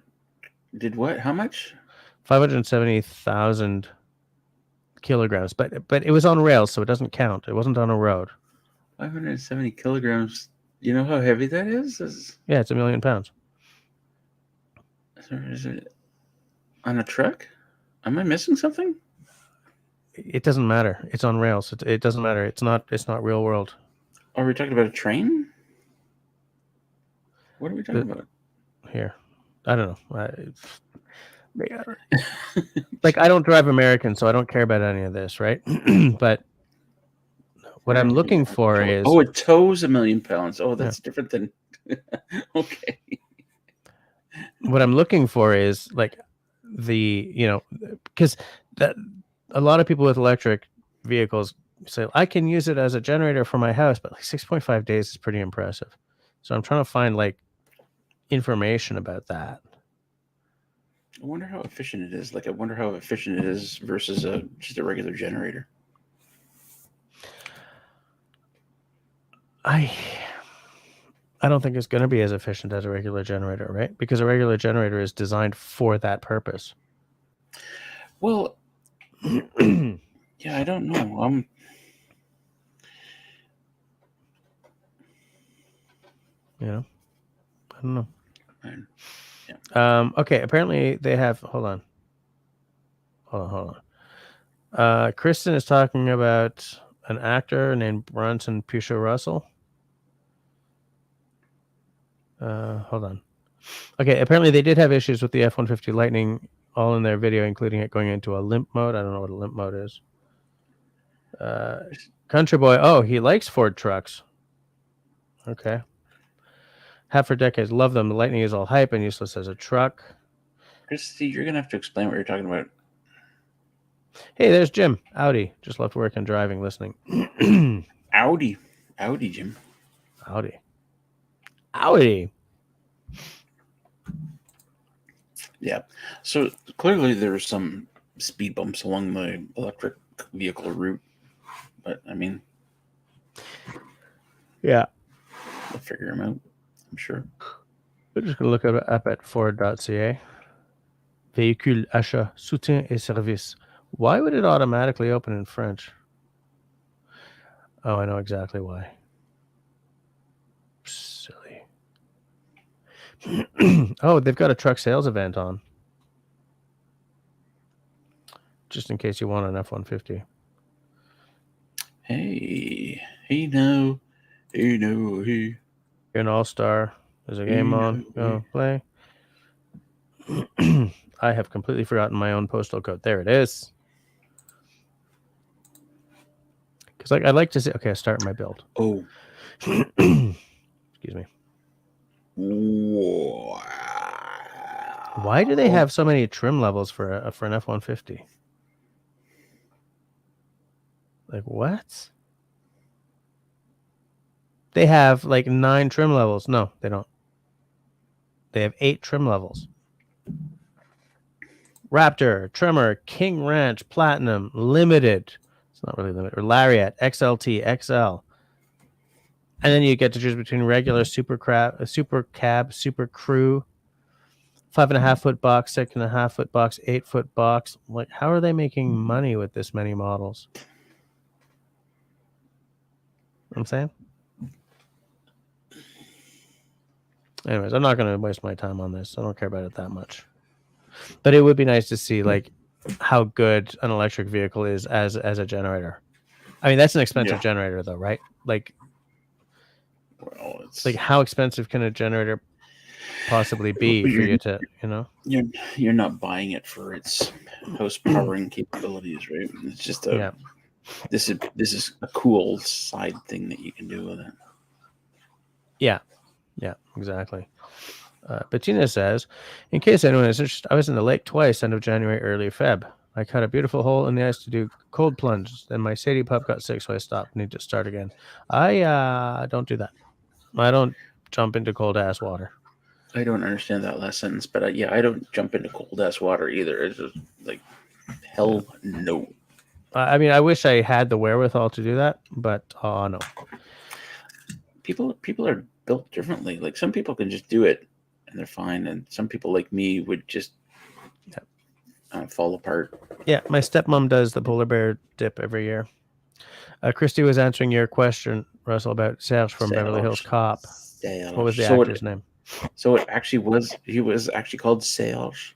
Did what? How much? 570,000 kilograms. But it was on rails, so it doesn't count. It wasn't on a road. 570 kilograms. You know how heavy that is? Yeah, it's 1 million pounds. Is it on a truck? Am I missing something? It doesn't matter. It's on rails. It doesn't matter. It's not real world. Are we talking about a train? What are we talking about? Here, I don't know. Like, I don't drive American, so I don't care about any of this, right? But what I'm looking for is... Oh, it tows 1 million pounds. Oh, that's different than... Okay. What I'm looking for is, like, because a lot of people with electric vehicles say, I can use it as a generator for my house, but like 6.5 days is pretty impressive. So I'm trying to find, like, information about that. I wonder how efficient it is. Like, I wonder how efficient it is versus just a regular generator. I don't think it's going to be as efficient as a regular generator, right? Because a regular generator is designed for that purpose. Well, yeah, I don't know. I don't know. Yeah. Okay, apparently they have... Hold on. Kristen is talking about an actor named Bronson Pusha Russell. Hold on. Okay, apparently they did have issues with the F-150 Lightning, all in their video, including it going into a limp mode. I don't know what a limp mode is. Country Boy, oh, he likes Ford trucks. Okay. Have for decades. Love them. The Lightning is all hype and useless as a truck. Christy, you're going to have to explain what you're talking about. Hey, there's Jim. Audi. Just left work and driving, listening. Audi, Jim. Audi. Yeah. So clearly there's some speed bumps along the electric vehicle route. But, I mean... Yeah. We'll figure them out, I'm sure. We're just going to look up at Ford.ca. Véhicule, achat, soutien et service. Why would it automatically open in French? Oh, I know exactly why. Silly. Oh, they've got a truck sales event on. Just in case you want an F-150. Hey no. You're an all-star. There's a game on. Go play. I have completely forgotten my own postal code. There it is. Because I'd like to say, okay, I start my build. Oh. Excuse me. Wow. Why do they have so many trim levels for an F-150? Like, what? They have like 9 trim levels. No, they don't. They have 8 trim levels. Raptor, Tremor, King Ranch, Platinum, Limited. It's not really limited. Or Lariat, XLT, XL. And then you get to choose between regular, super cab, super crew, 5.5 foot box, 6.5 foot box, 8 foot box. Like, how are they making money with this many models? You know what I'm saying? Anyways, I'm not going to waste my time on this. I don't care about it that much. But it would be nice to see like how good an electric vehicle is as a generator. I mean, that's an expensive generator though, right? Like, well, it's like how expensive can a generator possibly be for you to, you know? You're not buying it for its house powering capabilities, right? It's just a this is a cool side thing that you can do with it. Yeah, exactly. Bettina says, in case anyone is interested, I was in the lake twice, end of January, early Feb. I cut a beautiful hole in the ice to do cold plunge. Then my Sadie pup got sick, so I stopped. Need to start again. I don't do that. I don't jump into cold ass water. I don't understand that last sentence, but I don't jump into cold ass water either. It's just like hell no. I mean, I wish I had the wherewithal to do that, but no. People are built differently. Like some people can just do it and they're fine, and some people like me would just fall apart. Yeah, my stepmom does the polar bear dip every year. Christy was answering your question, Russell, about Serge from Beverly Hills Cop. Serge. What was the actor's name? So it actually he was actually called Serge.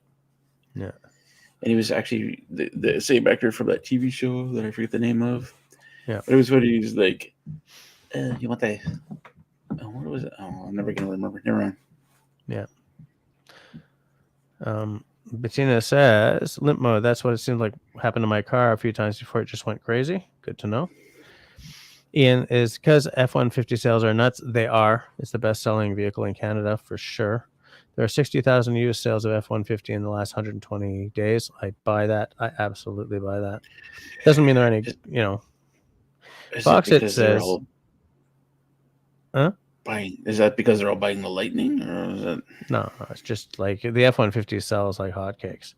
Yeah. And he was actually the same actor from that TV show that I forget the name of. Yeah. But it was when he was like, you want that? Oh, what was it? Oh, I'm never going to remember. Never mind. Yeah. Bettina says, limp mode. That's what it seemed like happened to my car a few times before it just went crazy. Good to know. Ian is because F-150 sales are nuts. They are. It's the best-selling vehicle in Canada for sure. There are 60,000 used sales of F-150 in the last 120 days. I buy that. I absolutely buy that. Doesn't mean there are any, you know. Foxit says, huh? Buying, is that because they're all buying the Lightning, or is it? No, it's just like the F-150 sells like hotcakes.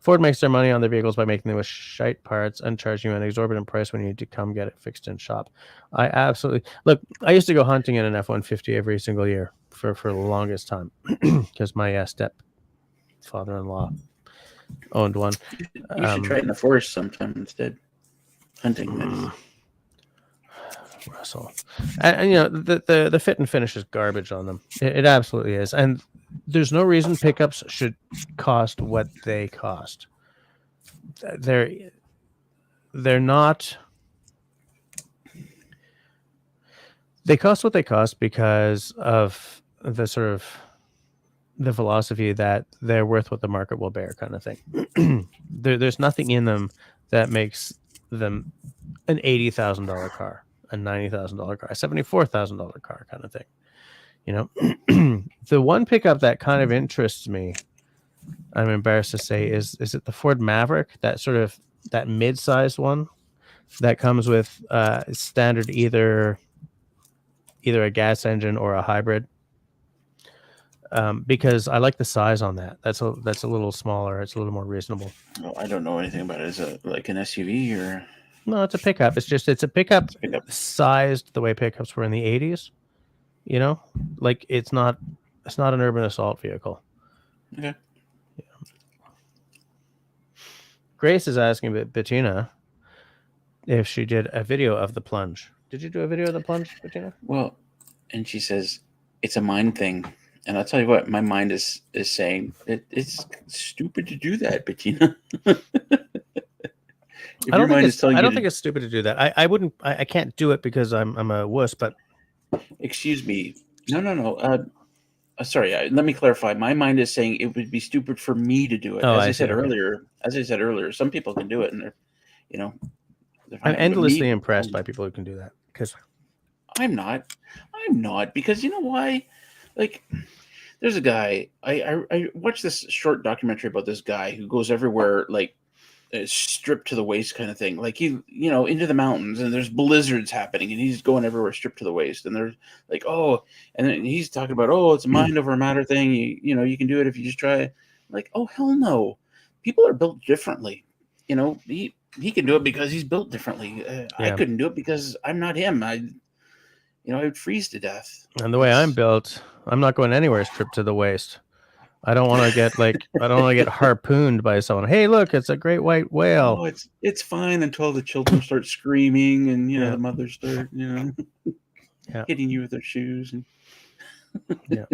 Ford makes their money on their vehicles by making them with shite parts and charging you an exorbitant price when you need to come get it fixed in shop. I absolutely look. I used to go hunting in an F-150 every single year for the longest time because my stepfather-in-law owned one. You should try it in the forest sometime instead. Hunting. Russell, and you know the fit and finish is garbage on them. It absolutely is, and there's no reason pickups should cost what they cost. They're not. They cost what they cost because of the sort of the philosophy that they're worth what the market will bear, kind of thing. There's nothing in them that makes them an $80,000 car, a $90,000 car, a $74,000 car, kind of thing. You know, the one pickup that kind of interests me, I'm embarrassed to say, is it the Ford Maverick, that sort of that mid-sized one that comes with standard either a gas engine or a hybrid. Because I like the size on that. That's a little smaller. It's a little more reasonable. Well, I don't know anything about it. Is it like an SUV or? No, it's a pickup. It's a pickup sized the way pickups were in the 80s. You know, like it's not an urban assault vehicle. Okay. Yeah. Grace is asking Bettina if she did a video of the plunge. Did you do a video of the plunge, Bettina? Well, and she says it's a mind thing. And I'll tell you what, my mind is saying it's stupid to do that, Bettina. I don't think it's stupid to do that. I wouldn't. I can't do it because I'm a wuss. But excuse me, no. Sorry, let me clarify. My mind is saying it would be stupid for me to do it. As I said earlier, some people can do it, and they're, you know, I'm endlessly impressed by people who can do that. Because I'm not, because you know why? Like, there's a guy. I watched this short documentary about this guy who goes everywhere, like stripped to the waist kind of thing. Like into the mountains, and there's blizzards happening, and he's going everywhere stripped to the waist. And they're like, oh, and then he's talking about, oh, it's a mind over matter thing. You can do it if you just try. Like, oh, hell no. people are built differently. You know, he can do it because he's built differently. I Yeah. couldn't do it because I'm not him. I would freeze to death. And the way I'm built, I'm not going anywhere stripped to the waist. I don't want to get harpooned by someone. Hey, look, it's a great white whale. Oh, it's fine until the children start screaming and Yeah. the mothers start Yeah. hitting you with their shoes and Yeah.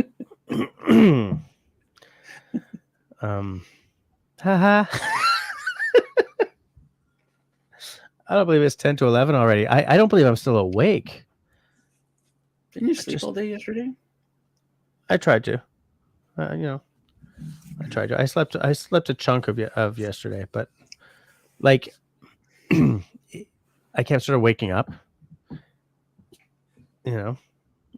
Haha. I don't believe it's 10 to 11 already. I don't believe I'm still awake. Didn't you sleep all day yesterday? I tried to. I tried to. I slept a chunk of yesterday, but like I kept sort of waking up.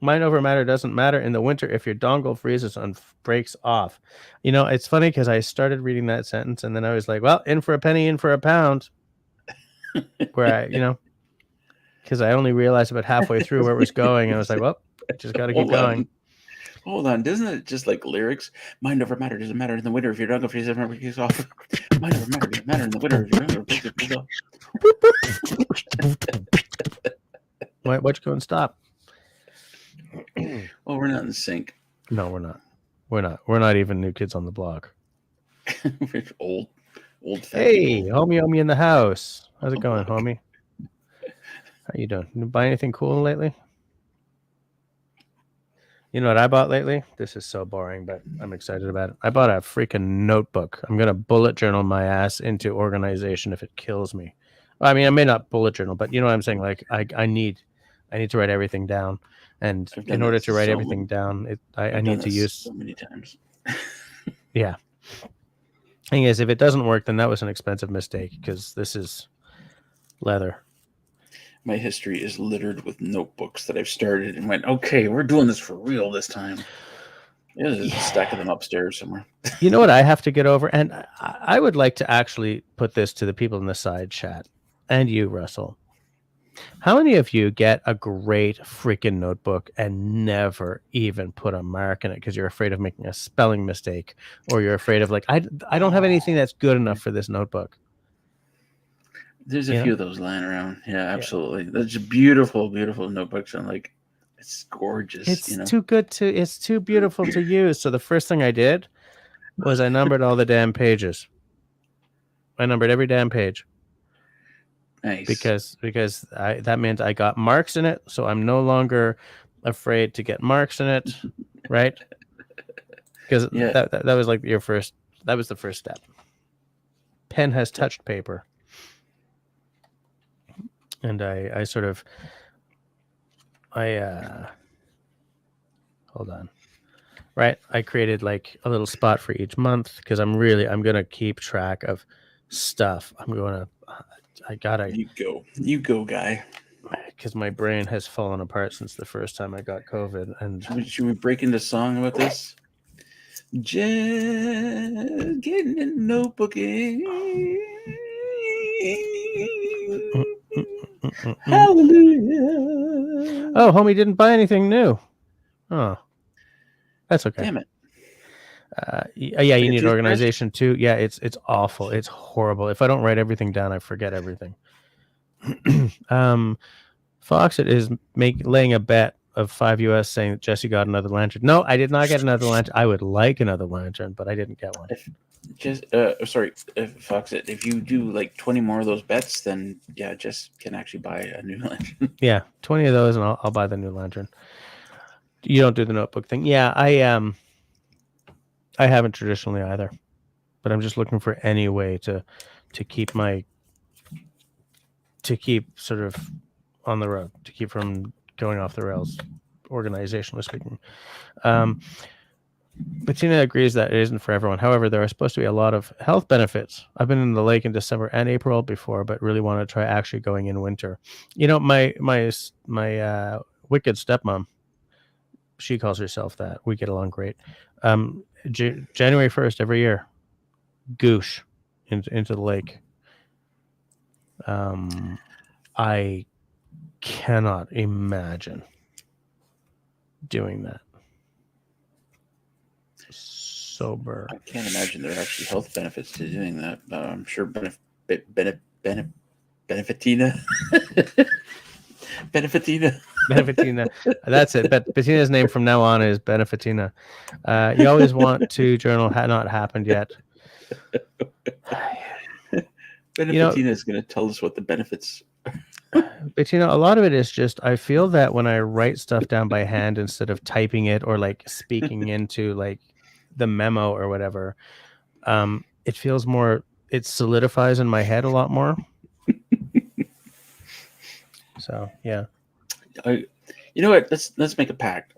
Mind over matter doesn't matter in the winter if your dongle freezes and breaks off. It's funny because I started reading that sentence and then I was like, well, in for a penny, in for a pound. Where because I only realized about halfway through where it was going, and I was like, well, just got to keep going. Hold on, doesn't it just like lyrics? Mind over matter doesn't matter in the winter if your dongle freezes and breaks off. Mind over matter doesn't matter in the winter if your dongle freezes off. Why'd you go and stop? Oh, we're not in sync. No, we're not. We're not even New Kids on the Block. We're old Hey, homie in the house. How's it going, homie? How you doing? You buy anything cool lately? You know what I bought lately? This is so boring, but I'm excited about it. I bought a freaking notebook. I'm gonna bullet journal my ass into organization if it kills me. Well, I mean, I may not bullet journal, but you know what I'm saying. Like, I need to write everything down, and in order to write everything down, I need to use so many times. Yeah. Thing is, if it doesn't work, then that was an expensive mistake because this is leather. My history is littered with notebooks that I've started and went, okay, we're doing this for real this time. There's a stack of them upstairs somewhere. You know what I have to get over? And I would like to actually put this to the people in the side chat and you, Russell. How many of you get a great freaking notebook and never even put a mark in it because you're afraid of making a spelling mistake, or you're afraid of like, I don't have anything that's good enough for this notebook? There's a few of those lying around. Yeah, absolutely. That's beautiful, beautiful notebooks. And like, it's gorgeous. It's too good it's too beautiful to use. So the first thing I did was I numbered all the damn pages. I numbered every damn page. Nice. Because that meant I got marks in it, so I'm no longer afraid to get marks in it, right? Because that was like that was the first step. Pen has touched paper. And I hold on. Right? I created like a little spot for each month because I'm going to keep track of stuff. You go, guy. Because my brain has fallen apart since the first time I got COVID. And should we break into song about this? Just getting a notebook in. Hallelujah. Oh, homie didn't buy anything new. Oh, that's okay. Damn it. Yeah, you need organization too. Yeah, it's awful. It's horrible. If I don't write everything down, I forget everything. Foxit is laying a bet of $5 US saying that Jesse got another lantern. No, I did not get another lantern. I would like another lantern, but I didn't get one. Foxit, if you do like 20 more of those bets, then yeah, Jess can actually buy a new lantern. Yeah, 20 of those and I'll buy the new lantern. You don't do the notebook thing. Yeah, I haven't traditionally either, but I'm just looking for any way to keep sort of on the road, to keep from going off the rails, organizationally speaking. Bettina agrees that it isn't for everyone. However, there are supposed to be a lot of health benefits. I've been in the lake in December and April before, but really want to try actually going in winter. You know, my wicked stepmom, she calls herself that. We get along great. January 1st every year, goosh into the lake. I cannot imagine doing that. sober. I can't imagine there are actually health benefits to doing that. I'm sure benefitina. Benefitina. Benefitina. That's it. But Bettina's name from now on is Benefitina. You always want to journal not happened yet. Benefitina is going to tell us what the benefits. But a lot of it is just I feel that when I write stuff down by hand instead of typing it or like speaking into like the memo or whatever, it feels more. It solidifies in my head a lot more. So yeah. You know what? Let's make a pact.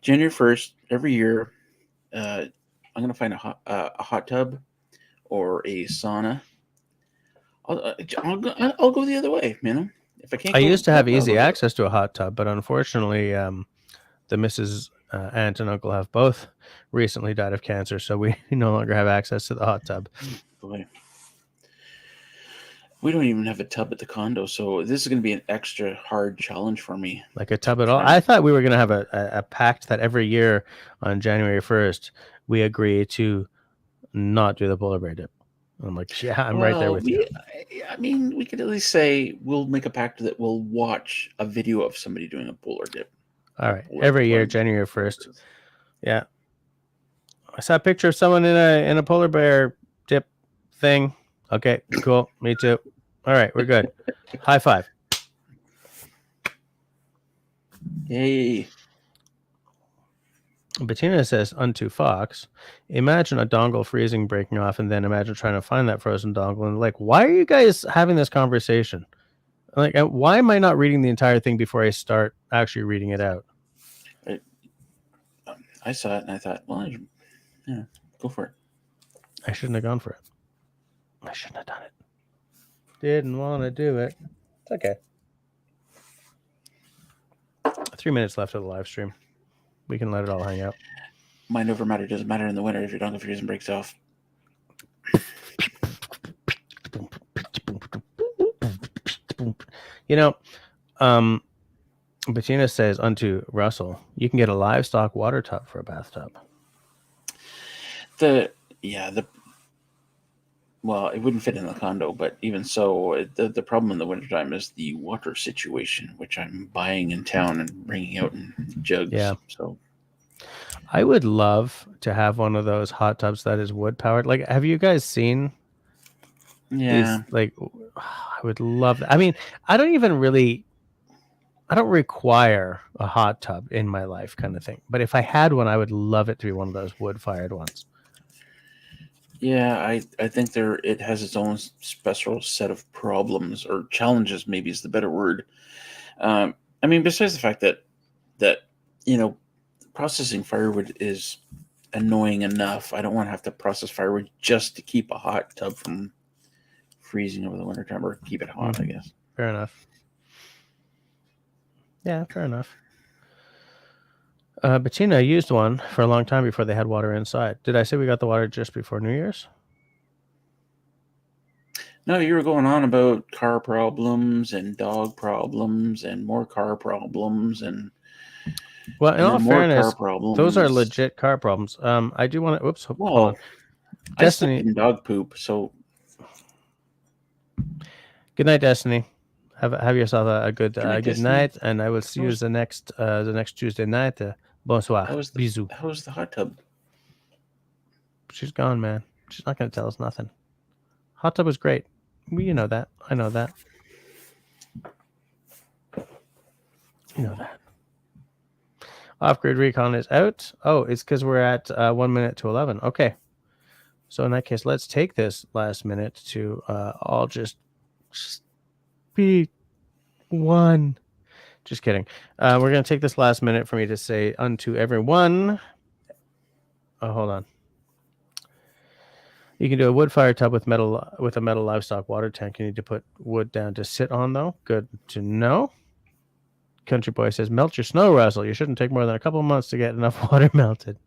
January 1st every year, I'm going to find a hot tub or a sauna. I'll go the other way, If I can't, I used to have easy access to a hot tub, but unfortunately, the Mrs. Aunt and uncle have both recently died of cancer, so we no longer have access to the hot tub. Boy. We don't even have a tub at the condo, so this is going to be an extra hard challenge for me. Like a tub at all? I thought we were going to have a pact that every year on January 1st, we agree to not do the polar bear dip. I'm like, yeah, I'm right there with you. I mean, we could at least say we'll make a pact that we'll watch a video of somebody doing a polar dip. All right. Every year, January 1st. Yeah. I saw a picture of someone in a polar bear dip thing. Okay, cool. Me too. All right, we're good. High five. Yay. Bettina says, unto Fox, imagine a dongle freezing, breaking off, and then imagine trying to find that frozen dongle. And like, why are you guys having this conversation? Like, why am I not reading the entire thing before I start actually reading it out? I saw it and I thought, well, yeah, go for it. I shouldn't have gone for it. I shouldn't have done it. Didn't want to do it. It's okay. 3 minutes left of the live stream. We can let it all hang out. Mind over matter doesn't matter in the winter if your dongle freezes and breaks off. Bettina says unto Russell, you can get a livestock water tub for a bathtub. Well, it wouldn't fit in the condo, but even so, the problem in the wintertime is the water situation, which I'm buying in town and bringing out in jugs. Yeah. So I would love to have one of those hot tubs that is wood powered. Like, have you guys seen? Yeah. I would love that. I mean, I don't require a hot tub in my life kind of thing. But if I had one, I would love it to be one of those wood fired ones. Yeah, I think it has its own special set of problems or challenges, maybe is the better word. I mean, besides the fact that processing firewood is annoying enough. I don't want to have to process firewood just to keep a hot tub from freezing over the wintertime or keep it hot, I guess. Fair enough. Yeah, fair enough. Bettina used one for a long time before they had water inside. Did I say we got the water just before New Year's? No, you were going on about car problems and dog problems and more car problems and well, in all fairness, those are problems. legit car problems. I do want to. Oops. Well, Destiny in dog poop. So good night, Destiny. Have yourself a good night, and I will see you the next Tuesday night. Bonsoir. Bisous. How was the hot tub? She's gone, man. She's not going to tell us nothing. Hot tub was great. You know that. I know that. You know that. Off-grid recon is out. Oh, it's because we're at 1 minute to 11. Okay. So in that case, let's take this last minute to all just be one. Just kidding. We're going to take this last minute for me to say unto everyone. Oh, hold on. You can do a wood fire tub with a metal livestock water tank. You need to put wood down to sit on, though. Good to know. Country Boy says, melt your snow, Russell. You shouldn't take more than a couple of months to get enough water melted.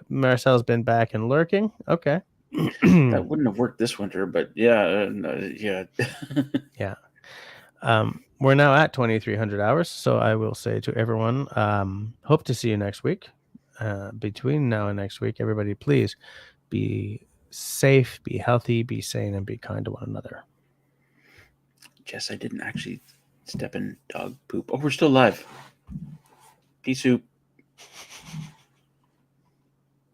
Marcel's been back and lurking. Okay. That wouldn't have worked this winter, but yeah. Yeah. We're now at 2,300 hours, so I will say to everyone, hope to see you next week. between now and next week, everybody, please be safe, be healthy, be sane, and be kind to one another. Jess, I didn't actually step in dog poop. Oh, we're still live. Pea soup.